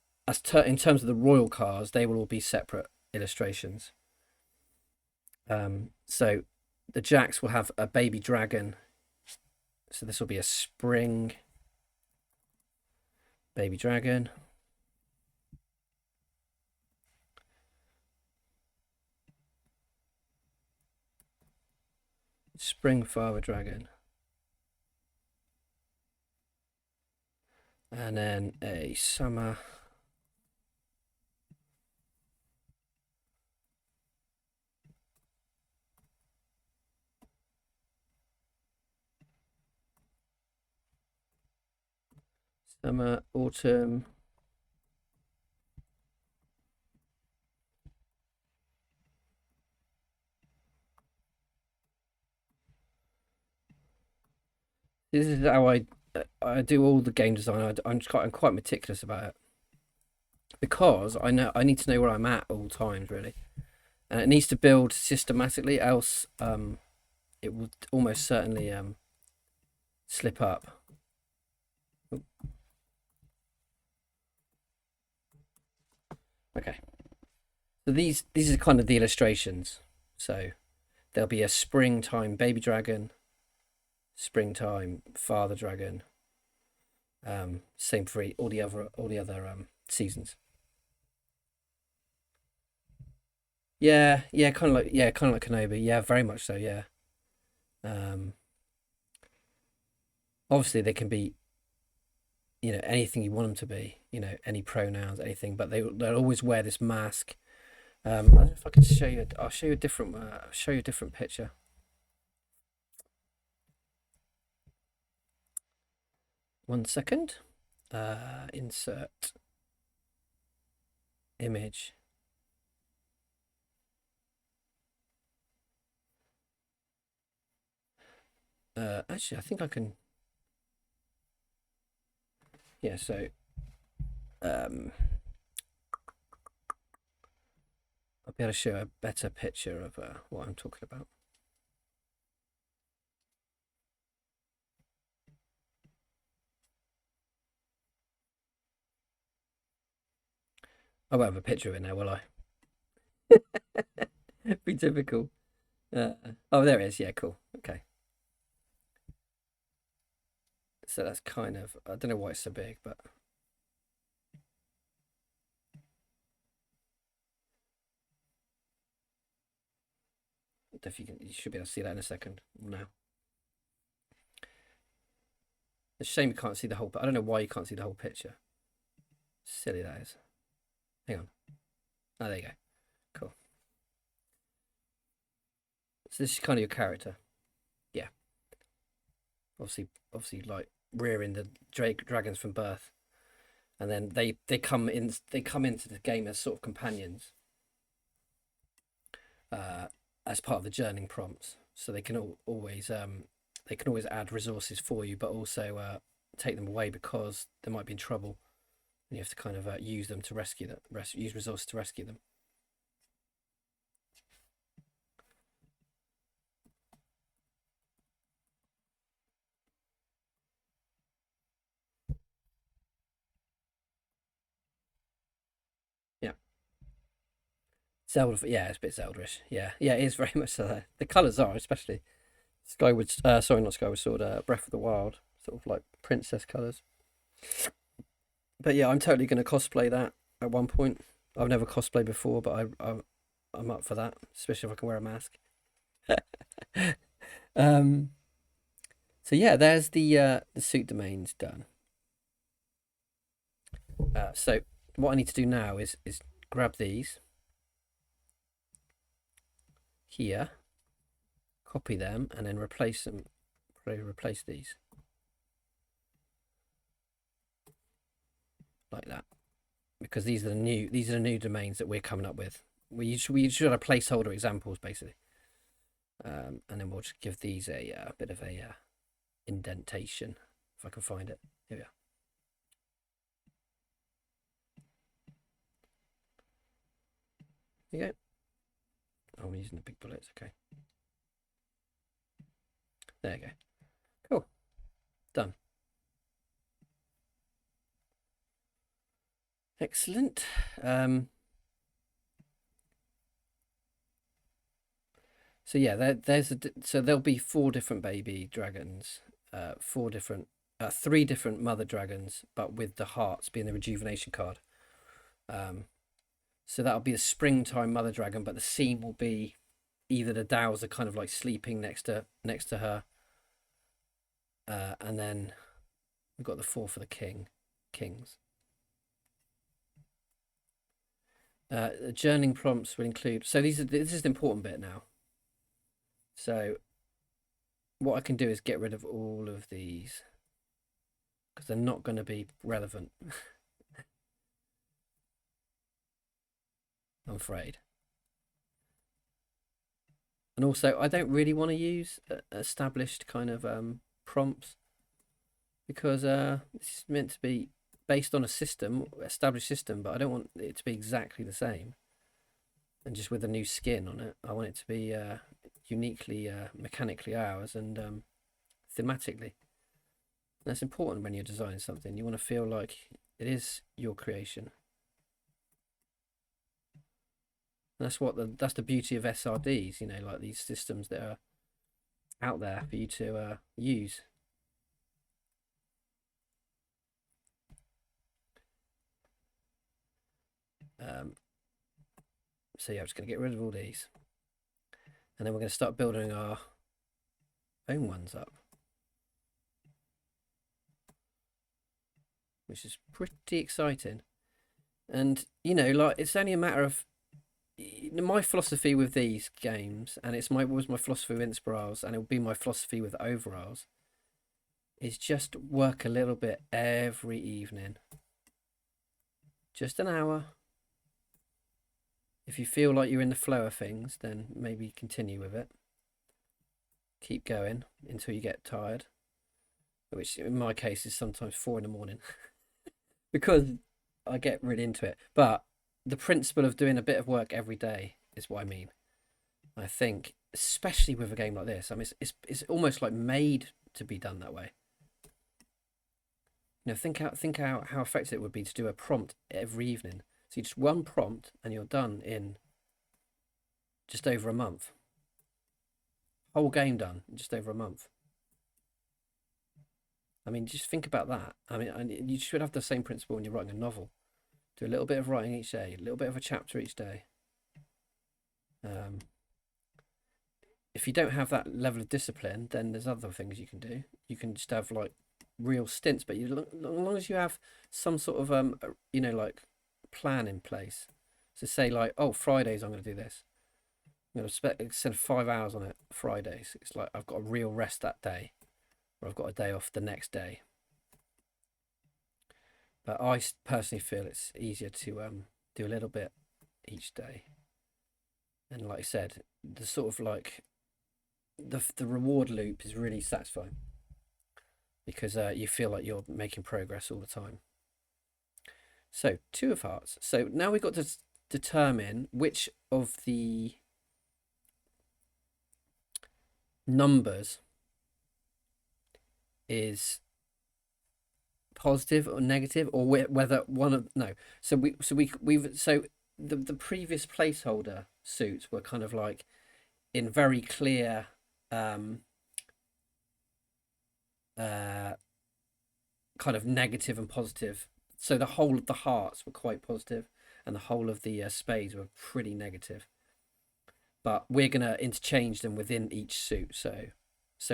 in terms of the royal cards, they will all be separate illustrations. So the jacks will have a baby dragon. So this will be a spring baby dragon. Spring father dragon. And then a summer autumn This is how I do all the game design. I'm quite meticulous about it because I need to know where I'm at all times really, and it needs to build systematically. Else, it will almost certainly slip up. Okay, so these are kind of the illustrations. So there'll be a springtime baby dragon, springtime father dragon. Same for all the other seasons. Yeah, kind of like Kenobi. Yeah, very much so. Yeah. Um, Obviously they can be, anything you want them to be. Any pronouns, anything, but they'll always wear this mask. I don't know if I can show you. I'll show you a different. Show you a different picture. One second. Insert image. Actually, I think I can. Yeah. So, um, I'll be able to show a better picture of what I'm talking about. I won't have a picture of it now, will I? Be typical. Oh, there it is. Yeah, cool. Okay. So that's kind of, I don't know why it's so big, but if you should be able to see that in a second now. It's a shame you can't see the whole, but I don't know why you can't see the whole picture. Silly that is. Hang on. Oh, there you go. Cool. So this is kind of your character. Yeah. Obviously, like rearing the dragons from birth, and then they come into the game as sort of companions, uh, as part of the journeying prompts. So they can always add resources for you, but also take them away because they might be in trouble, and you have to kind of use them to rescue them. Use resources to rescue them. Yeah. Zelda, yeah, it's a bit Zelda-ish. Yeah, it is very much so. The colours are, especially Skyward, sorry, not Skyward Sword, Breath of the Wild, sort of like princess colours. But yeah, I'm totally going to cosplay that at one point. I've never cosplayed before, but I'm up for that, especially if I can wear a mask. um, so yeah, there's the suit domains done. So what I need to do now is grab these here, copy them, and then replace them. Probably replace these like that, because these are the new domains that we're coming up with. We should have placeholder examples basically, and then we'll just give these a bit of a indentation if I can find it. Here we are. There you go. Oh, I'm using the big bullets. Okay. There you go. Cool. Done. Excellent. So yeah, so there'll be 4 different baby dragons, 3 different mother dragons, but with the hearts being the rejuvenation card. So that'll be the springtime mother dragon, but the scene will be either the Dowser kind of like sleeping next to her, and then we've got the 4 for the kings. The journeying prompts will include. So this is the important bit now. So what I can do is get rid of all of these because they're not going to be relevant. I'm afraid. And also, I don't really want to use established kind of prompts. because this is meant to be based on a system, established system, but I don't want it to be exactly the same. And just with a new skin on it, I want it to be uniquely mechanically ours and thematically. And that's important when you're designing something. You want to feel like it is your creation. And that's the beauty of SRDs, you know, like these systems that are out there for you to use. So yeah, I'm just going to get rid of all these. And then we're going to start building our own ones up, which is pretty exciting. And, you know, like, it's only a matter of my philosophy with these games, and was my philosophy with Inspirals, and it will be my philosophy with Overalls, is just work a little bit every evening. Just an hour. If you feel like you're in the flow of things, then maybe continue with it. Keep going until you get tired, which in my case is sometimes 4 in the morning because I get really into it. But the principle of doing a bit of work every day is what I mean. I think, especially with a game like this, I mean, it's almost like made to be done that way. You know, think out how effective it would be to do a prompt every evening. So you just one prompt and you're done in just over a month. Whole game done in just over a month. I mean, just think about that. I mean, you should have the same principle when you're writing a novel. Do a little bit of writing each day, a little bit of a chapter each day. If you don't have that level of discipline, then there's other things you can do. You can just have like real stints, but as long as you have some sort of you know, like plan in place. So say like, oh, Fridays I'm going to do this. I'm going to spend 5 hours on it Fridays. It's like I've got a real rest that day, or I've got a day off the next day. But I personally feel it's easier to do a little bit each day. And like I said, the sort of like the reward loop is really satisfying because you feel like you're making progress all the time. So 2 of Hearts. So now we've got to determine which of the numbers is positive or negative, or whether one of so the previous placeholder suits were kind of like in very clear kind of negative and positive. So the whole of the hearts were quite positive and the whole of the spades were pretty negative, but we're going to interchange them within each suit. So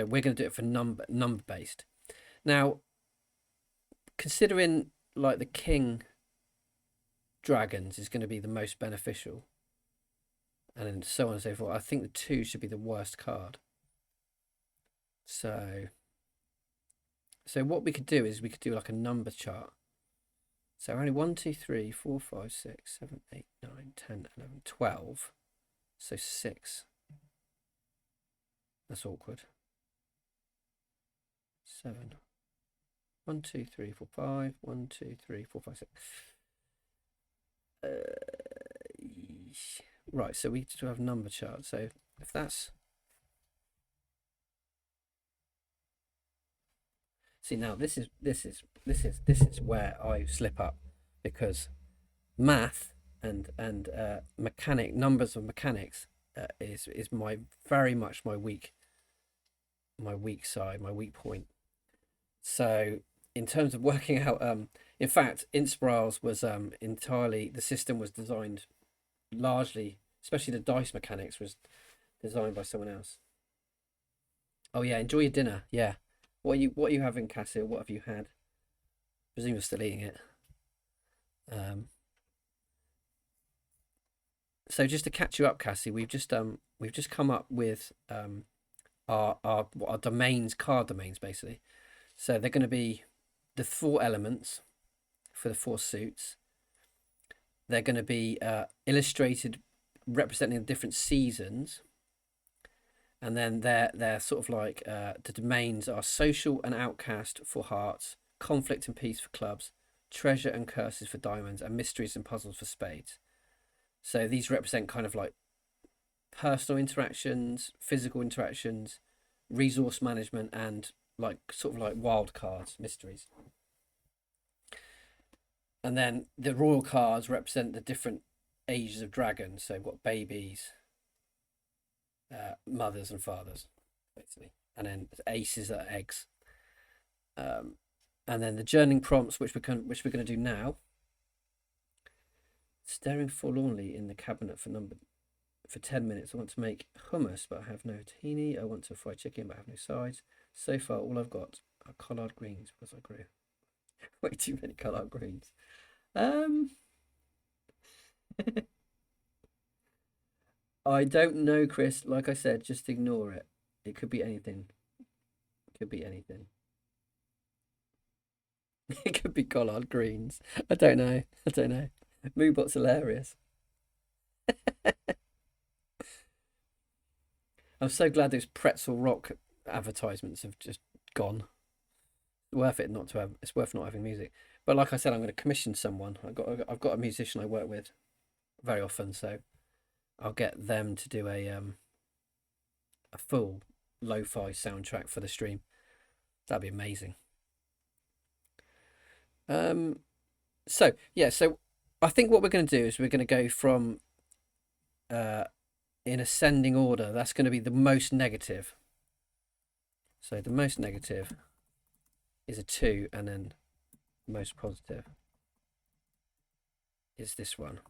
we're going to do it for number based. Now, considering like the king dragons is going to be the most beneficial, and so on and so forth, I think the 2 should be the worst card. So what we could do is we could do like a number chart. So only 1, 2, 3, 4, 5, 6, 7, 8, 9, 10, 11, 12. So 6. That's awkward. 7. 1, 2, 3, 4, 5. 1, 2, 3, 4, 5, 6. Right, so we still have number chart. So if that's, see, now this is where I slip up, because math and numbers of mechanics is very much my weak side, my weak point. So in terms of working out, in fact, Inspirals was entirely, the system was designed largely, especially the dice mechanics, was designed by someone else. Oh yeah, enjoy your dinner. Yeah, what are you having, Cassie? What have you had? I presume you're still eating it. So just to catch you up, Cassie, we've just come up with our domains, card domains, basically. So they're going to be the 4 elements for the 4 suits. They're going to be illustrated, representing the different seasons, And then they're sort of like the domains are social and outcast for hearts, conflict and peace for clubs, treasure and curses for diamonds, and mysteries and puzzles for spades. So these represent kind of like personal interactions, physical interactions, resource management, and like sort of like wild cards, mysteries. And then the royal cards represent the different ages of dragons. So we've got babies, mothers, and fathers, basically. And then aces are eggs. And then the journaling prompts, which we're going to do now. Staring forlornly in the cabinet for 10 minutes. I want to make hummus, but I have no tahini. I want to fry chicken, but I have no sides. So far, all I've got are collard greens because I grew way too many collard greens. I don't know, Chris. Like I said, just ignore it. It could be anything. It could be anything. It could be collard greens. I don't know. I don't know. Moobot's hilarious. I'm so glad those pretzel rock advertisements have just gone. Worth it not to have. It's worth not having music. But like I said, I'm going to commission someone. I've got a musician I work with very often, so I'll get them to do a full lo-fi soundtrack for the stream. That'd be amazing. So yeah, so I think what we're going to do is we're going to go from in ascending order. That's going to be the most negative. So the most negative is a 2, and then most positive is this one.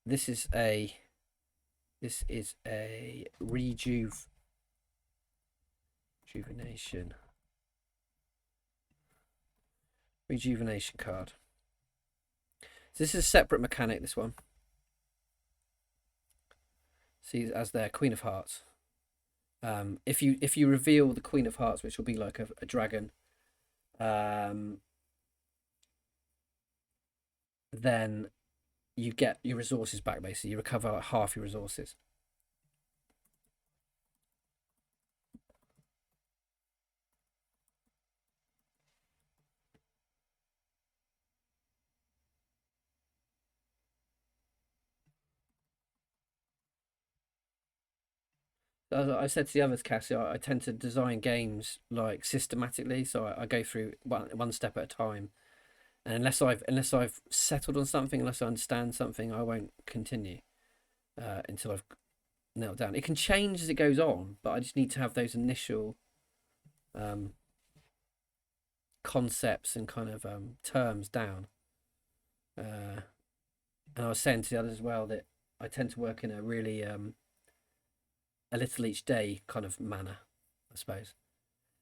This is a rejuvenation card. So this is a separate mechanic, this one. See, as their Queen of Hearts. If you reveal the Queen of Hearts, which will be like a dragon, then you get your resources back, basically. You recover half your resources. As I said to the others, Cassie, I tend to design games like systematically, so I go through one step at a time. And unless I've settled on something, unless I understand something, I won't continue until I've nailed down. It can change as it goes on, but I just need to have those initial concepts and kind of terms down. And I was saying to the others as well that I tend to work in a really a little each day kind of manner, I suppose.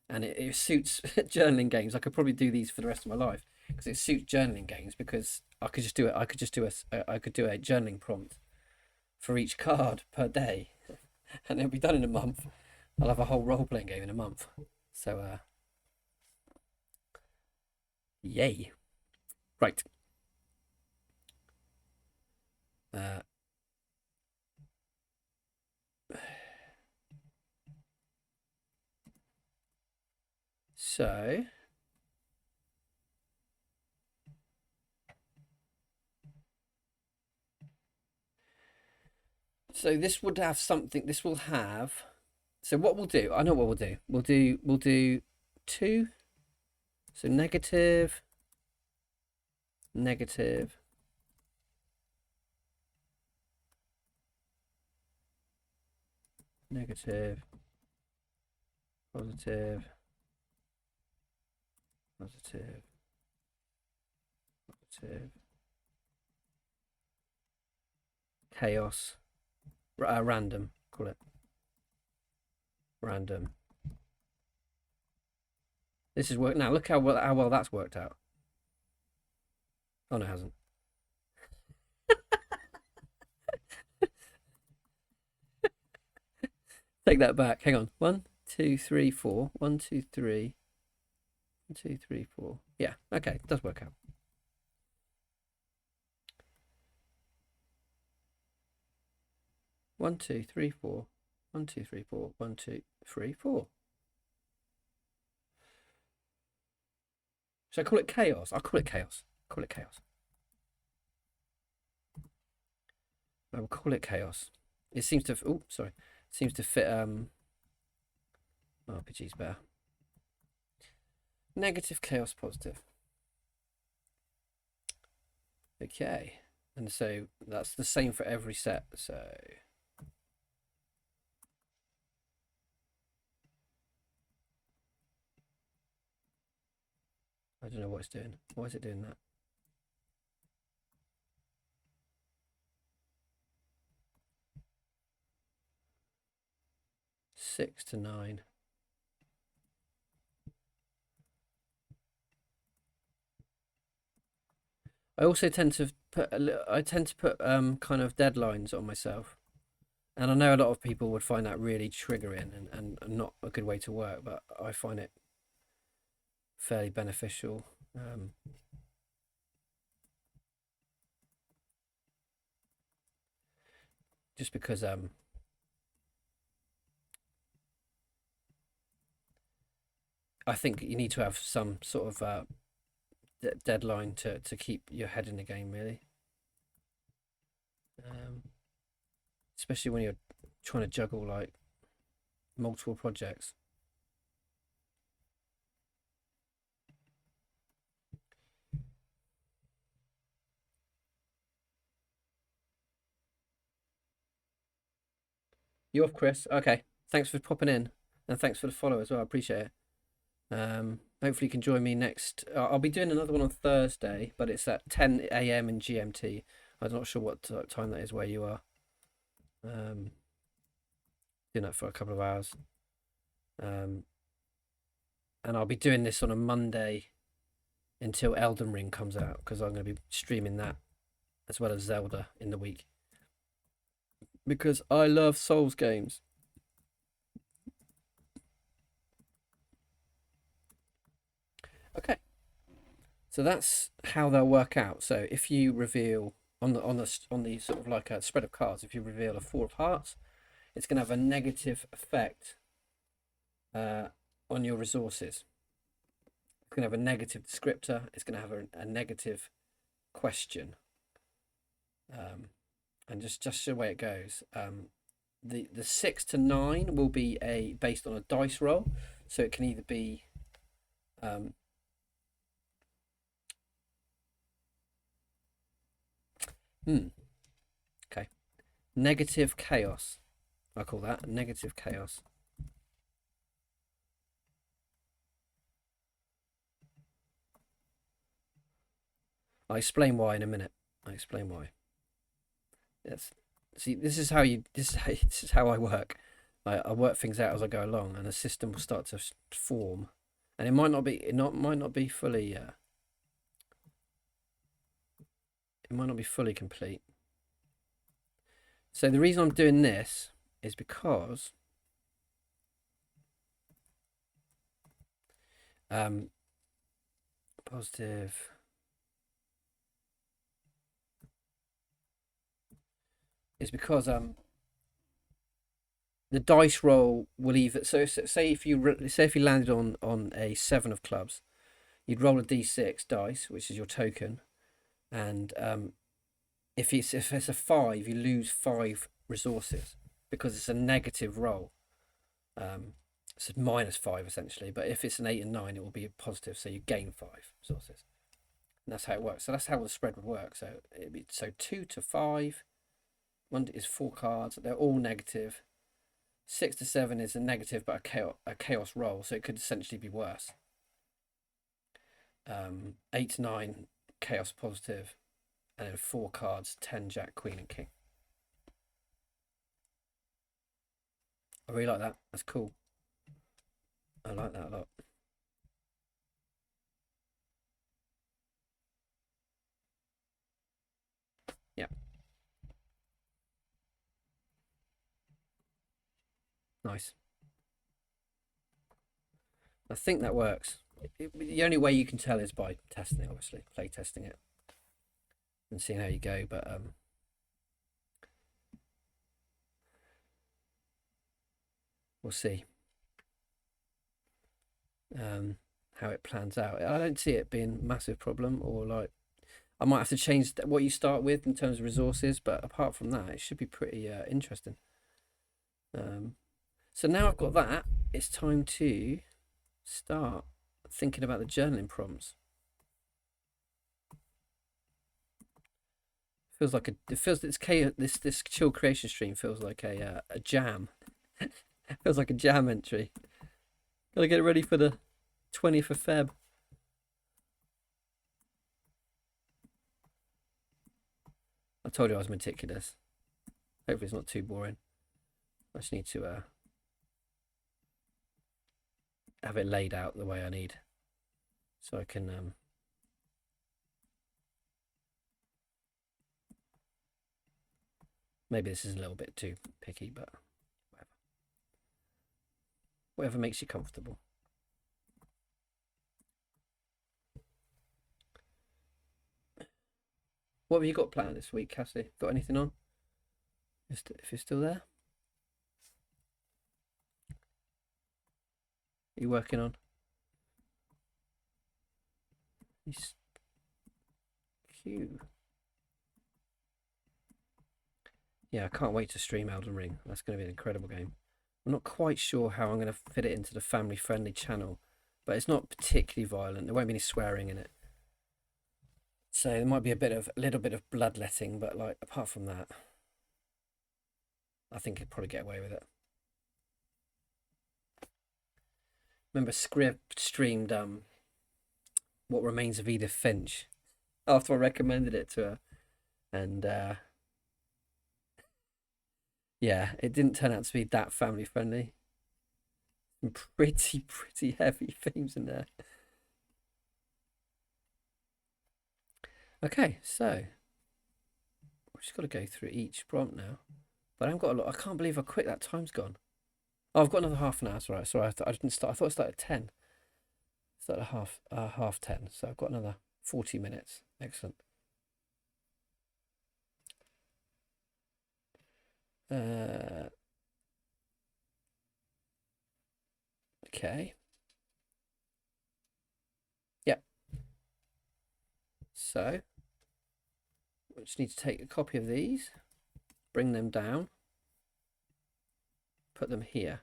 And it suits journaling games. I could probably do these for the rest of my life because it suits journaling games, because I could just do it. I could do a journaling prompt for each card per day, and it'll be done in a month. I'll have a whole role playing game in a month. So, yay! Right. So this would have something. This will have. So what we'll do, I know what we'll do. We'll do 2. So negative, negative, negative, positive, positive, positive, chaos, random, call it random. This is work now. Look how well that's worked out. Oh no, it hasn't. Take that back. Hang on. 1, 2, 3, 4. 1, 2, 3. 1, 2, 3, 4. Yeah. Okay. It does work out. 1, 2, 3, 4. 1, 2, 3, 4. 1, 2, 3, 4. Should I call it chaos? I'll call it chaos. Call it chaos. I will call it chaos. It seems to. Oh, sorry. It seems to fit. RPG's better. Negative, chaos, positive. Okay, and so that's the same for every set. So I don't know what it's doing. Why is it doing that? Six to 9. I also tend to put kind of deadlines on myself, and I know a lot of people would find that really triggering and not a good way to work, but I find it fairly beneficial. Just because I think you need to have some sort of deadline to keep your head in the game, really. Especially when you're trying to juggle like multiple projects. You off, Chris? Okay. Thanks for popping in, and thanks for the follow as well. I appreciate it. Hopefully you can join me next. I'll be doing another one on Thursday, but it's at 10 a.m. in GMT. I'm not sure what time that is where you are. Doing that for a couple of hours. And I'll be doing this on a Monday until Elden Ring comes out, because I'm going to be streaming that as well as Zelda in the week, because I love Souls games. Okay, so that's how they'll work out. So if you reveal on the sort of like a spread of cards, if you reveal a 4 of hearts, it's going to have a negative effect on your resources. It's going to have a negative descriptor. It's going to have a negative question. And just the way it goes. The 6 to 9 will be based on a dice roll, so it can either be okay, negative chaos. I call that negative chaos. I'll explain why in a minute. I'll explain why. Yes. See, this is how I work. I work things out as I go along, and a system will start to form, and it might not be fully. It might not be fully complete. So the reason I'm doing this is because positive. Is because the dice roll will either, so say if you landed on a 7 of clubs, you'd roll a d6 dice, which is your token, and if it's a 5, you lose 5 resources because it's a negative roll. It's a -5 essentially, but if it's an 8 and 9, it will be a positive, so you gain 5 resources. And that's how it works. So that's how the spread would work. So it'd be 2 to 5. 1 is 4 cards. They're all negative. 6 to 7 is a negative, but a chaos roll, so it could essentially be worse. 8 to 9, chaos positive, and then 4 cards, 10, Jack, Queen, and King. I really like that. That's cool. I like that a lot. Yeah. Nice. I think that works. The only way you can tell is by testing it, obviously, play testing it and seeing how you go. But we'll see how it plans out. I don't see it being a massive problem, or like I might have to change what you start with in terms of resources, but apart from that, it should be pretty interesting. So now I've got that, it's time to start thinking about the journaling prompts. Feels like this chill creation stream feels like a jam. Feels like a jam entry. Gotta get ready for the 20th of Feb. I told you I was meticulous. Hopefully it's not too boring. I just need to have it laid out the way I need, so I can maybe this is a little bit too picky, but whatever makes you comfortable. What have you got planned this week, Cassie? Got anything on? If you're still there, are you working on? He's cute. Yeah, I can't wait to stream Elden Ring. That's going to be an incredible game. I'm not quite sure how I'm going to fit it into the family-friendly channel, but it's not particularly violent. There won't be any swearing in it. So there might be a little bit of bloodletting, but like apart from that, I think he'd probably get away with it. Remember, Script streamed What Remains of Edith Finch after I recommended it to her, and yeah, it didn't turn out to be that family friendly. Some pretty heavy themes in there. Okay, so we've just got to go through each prompt now. But I haven't got a lot. I can't believe how quick that time's gone. Oh, I've got another half an hour. Sorry, I didn't start. I thought it started at 10. It started at half 10. So I've got another 40 minutes. Excellent. Okay. Yep. So we just need to take a copy of these, bring them down, put them here.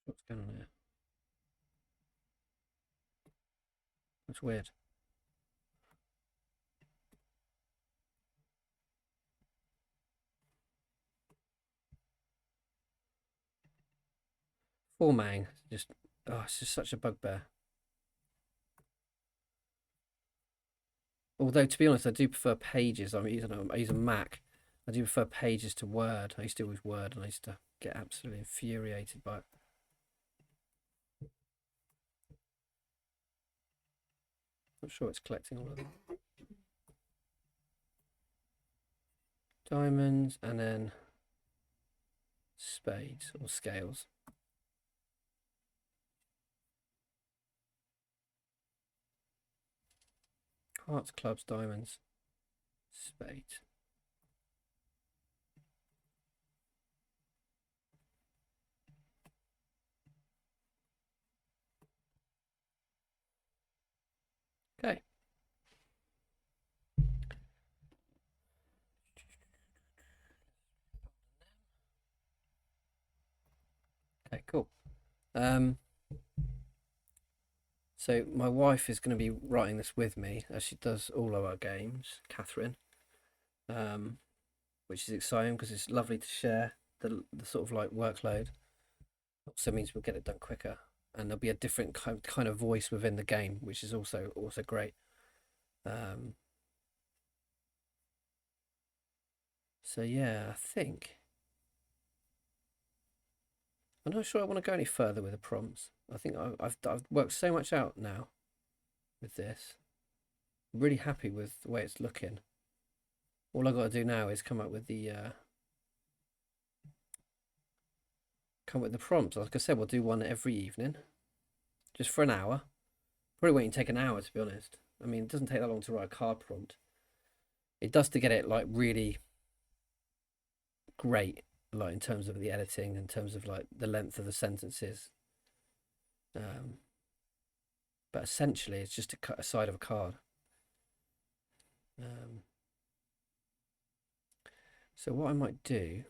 What's going on here? That's weird. Formatting, it's just such a bugbear. Although to be honest, I do prefer Pages. I use a Mac. I do prefer Pages to Word. I used to use Word, and I used to get absolutely infuriated by it. Not sure it's collecting all of them. Diamonds and then spades or scales. Hearts, clubs, diamonds, spades. Okay. Okay, cool. So my wife is going to be writing this with me, as she does all of our games, Catherine. Which is exciting because it's lovely to share the sort of like workload. Also means we'll get it done quicker, and there'll be a different kind of voice within the game, which is also great. So yeah, I think I'm not sure I want to go any further with the prompts. I think I've worked so much out now with this. I'm really happy with the way it's looking. All I've got to do now is come up with the prompts. Like I said, we'll do one every evening, just for an hour. Probably won't even take an hour, to be honest. I mean, it doesn't take that long to write a card prompt. It does to get it like really great, like in terms of the editing, in terms of like the length of the sentences. But essentially, it's just to cut a side of a card. So what I might do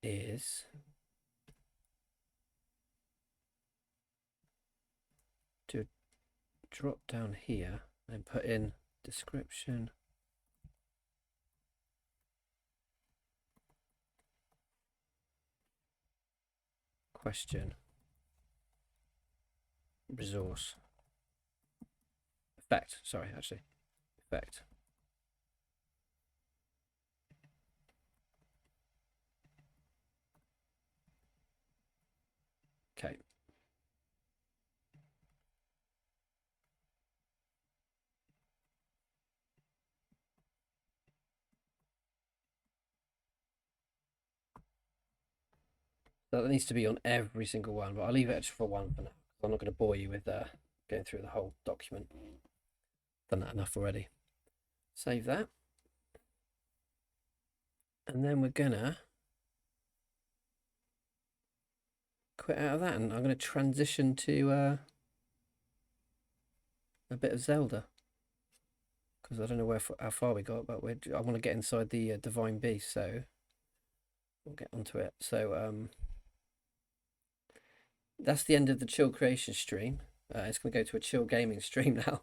is do a drop down here and put in description, question, resource, effect. Sorry, actually, effect. Okay. That needs to be on every single one, but I'll leave it extra for one for now. I'm not going to bore you with going through the whole document. Done that enough already. Save that. And then we're gonna quit out of that, and I'm going to transition to a bit of Zelda, because I don't know how far we got, but I want to get inside the Divine Beast, so we'll get onto it. So that's the end of the chill creation stream. It's going to go to a chill gaming stream now,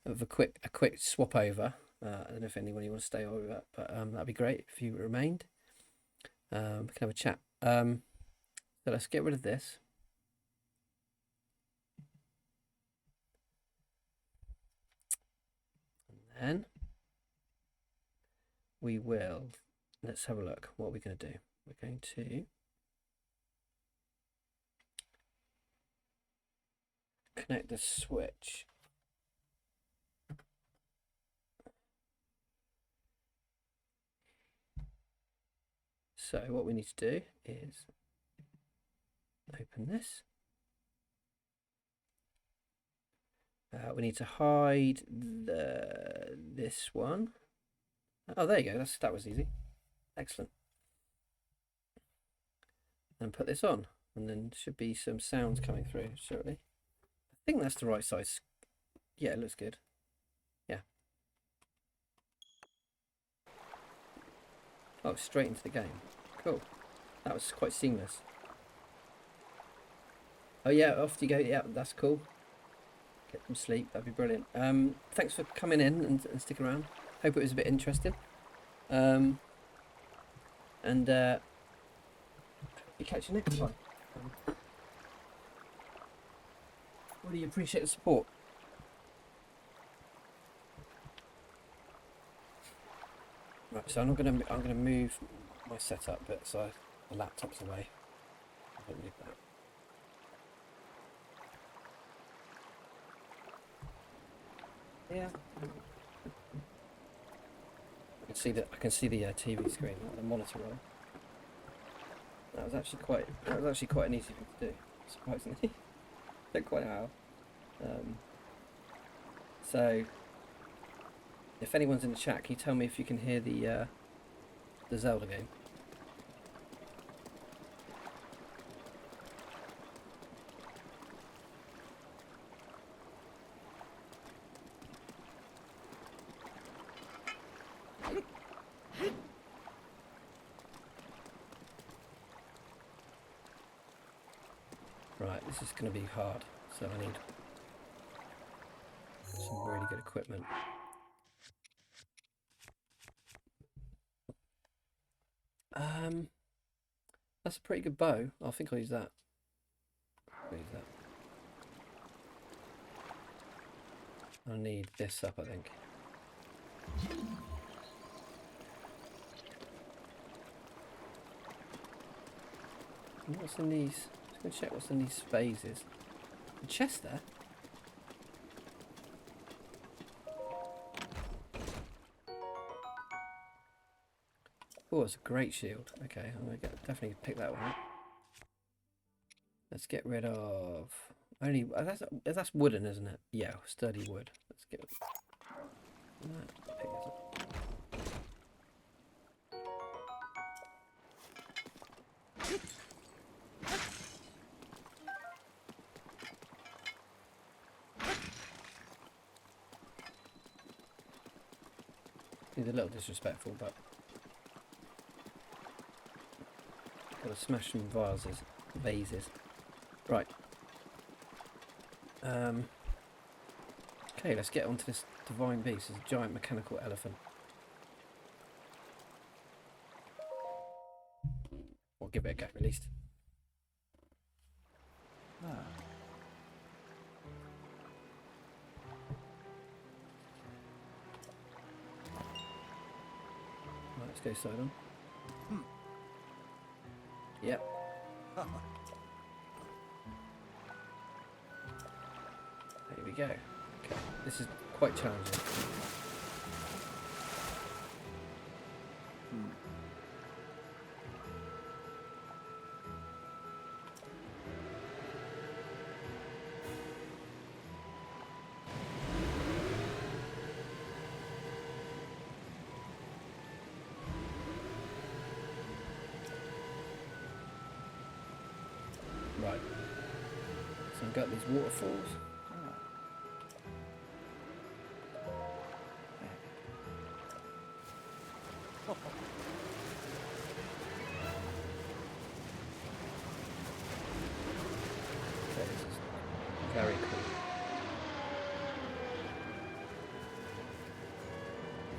of a quick swap over. I don't know if anyone wants to stay over, but that'd be great if you remained. We can have a chat. So let's get rid of this. And then we will, let's have a look. What are we going to do? We're going to connect the switch. So what we need to do is open this. We need to hide this one. Oh, there you go. That was easy. Excellent. And put this on, and then should be some sounds coming through shortly. I think that's the right size. Yeah, it looks good. Yeah. Oh, straight into the game. Cool. That was quite seamless. Oh yeah, off you go. Yeah, that's cool. Get some sleep. That'd be brilliant. Thanks for coming in and sticking around. Hope it was a bit interesting. And we catch you next time. Really appreciate the support. Right, so I'm gonna move my setup bit so the laptop's away. I don't need that. Yeah. I can see the TV screen, the monitor roll. That was actually quite an easy thing to do, surprisingly. Don't quite know how. So if anyone's in the chat, can you tell me if you can hear the Zelda game? Right, this is going to be hard, so I need some really good equipment. That's a pretty good bow. I think I'll use that. I need this up, I think. What's in these? Let's check what's in these phases. A chest there? Oh, it's a great shield. Okay, I'm gonna definitely pick that one up. Let's get rid of only that's wooden, isn't it? Yeah, sturdy wood. Let's get that. Pick this up. He's a little disrespectful, but gotta smash some vases. Right. Okay, let's get onto this divine beast. It's a giant mechanical elephant. Or give it a go, at least. Right, let's go side on. Yep. There we go. Okay. This is quite challenging. Right. So I've got these waterfalls. Okay, this is very cool.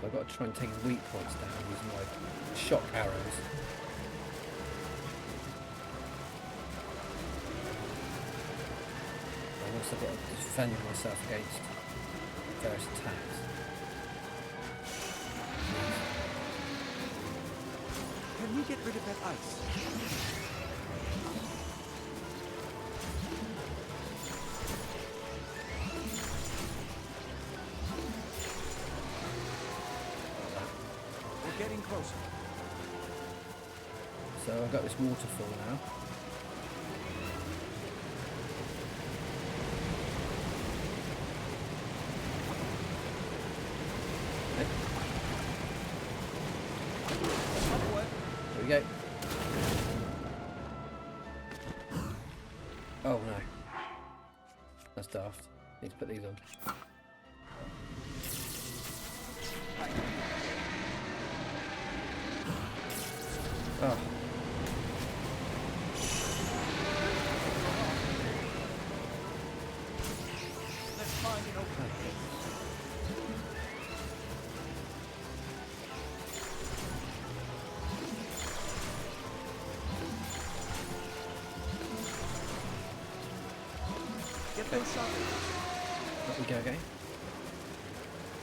I've got to try and take his weak points down using my shock arrows. I've also got to defend myself against various attacks. Can we get rid of that ice? We're getting closer. So I've got this waterfall now. There we go. Oh no. That's daft. Need to put these on. Oh. Let's find an opening. Get those shoppers. Let me go again.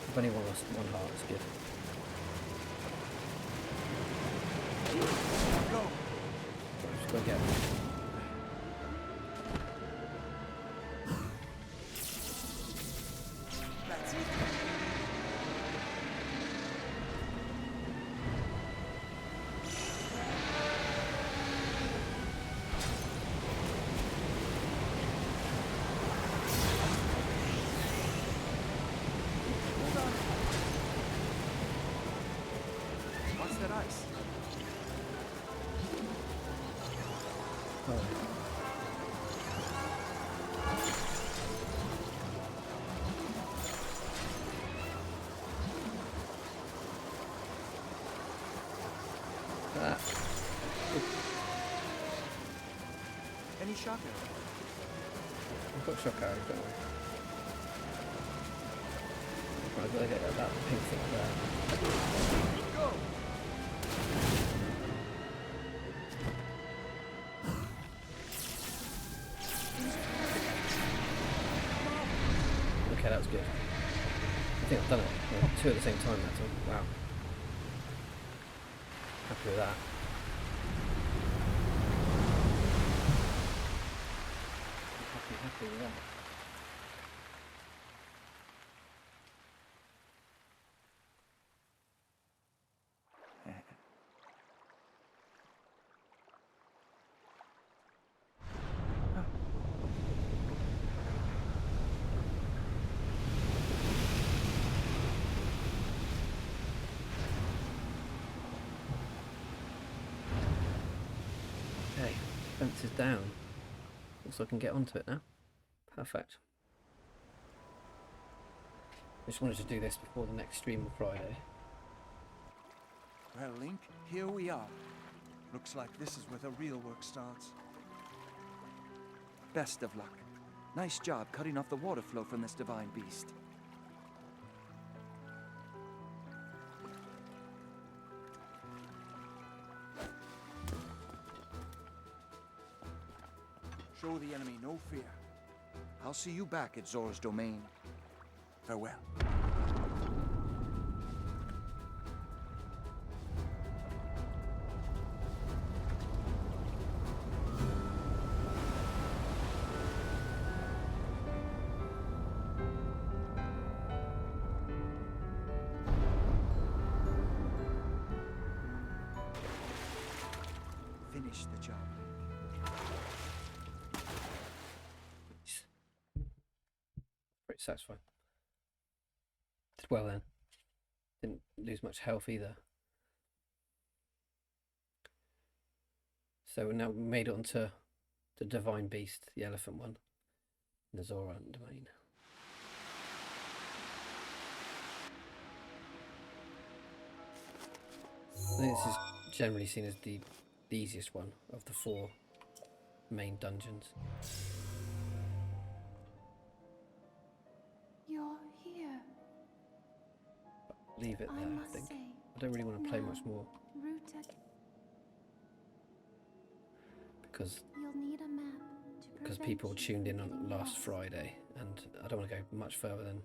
I've only lost one heart, it's good. Go. I'm just gonna get That's it. Hold on. What's that ice? that. Any shock arrow? I've got shock arrows, don't I? Right, I've got to get that pink thing there. Go! Okay, that was good. I think I've done it. Well, two at the same time that time. Wow. Happy with that. happy with that. Okay, fence is down. Also I can get onto it now. Perfect. I just wanted to do this before the next stream on Friday. Well, Link, here we are. Looks like this is where the real work starts. Best of luck. Nice job cutting off the water flow from this divine beast. Show the enemy no fear. I'll see you back at Zora's domain. Farewell. Finish the job. Pretty satisfying. Did well then. Didn't lose much health either. So we now made it onto the Divine Beast, the elephant one, the Zora domain. I think this is generally seen as the easiest one of the 4 main dungeons. You're here. Leave it there, I think. I don't really want to play much more because you'll need a map to people tuned in on last Friday, and I don't want to go much further than.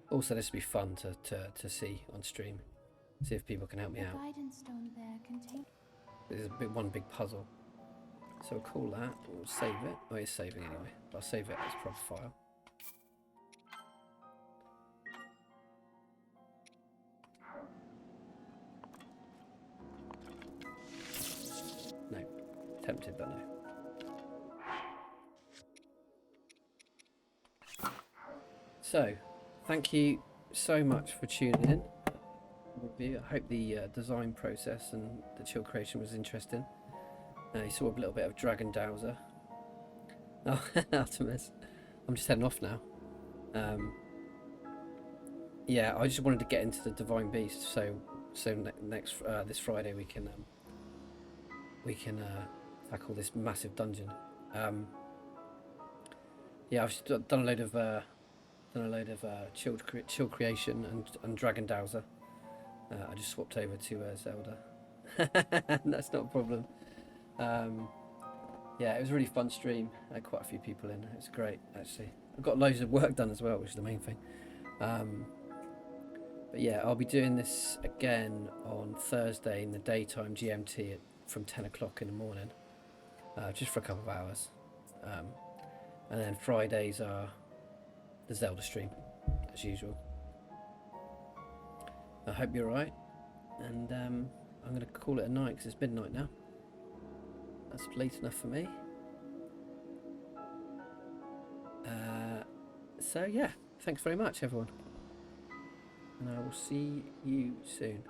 Also, this would be fun to see on stream. See if people can help me out. Guidance stone there contains. There's one big puzzle. So we'll call that. We'll save it. Oh, it's saving anyway. I'll save it as a proper file. No. Tempted, but no. So, thank you so much for tuning in. I hope the design process and the chill creation was interesting. You saw a little bit of Dragon Dowser. Oh, Artemis. I'm just heading off now. Yeah, I just wanted to get into the Divine Beast, so next this Friday we can tackle this massive dungeon. Yeah, I've done a load of chill creation and Dragon Dowser. I just swapped over to Zelda. That's not a problem. Yeah, it was a really fun stream. I had quite a few people in. It was great, actually. I got loads of work done as well, which is the main thing. But yeah, I'll be doing this again on Thursday in the daytime GMT from 10 o'clock in the morning, just for a couple of hours. And then Fridays are the Zelda stream, as usual. I hope you're alright, and I'm going to call it a night because it's midnight now. That's late enough for me. So yeah, thanks very much everyone, and I will see you soon.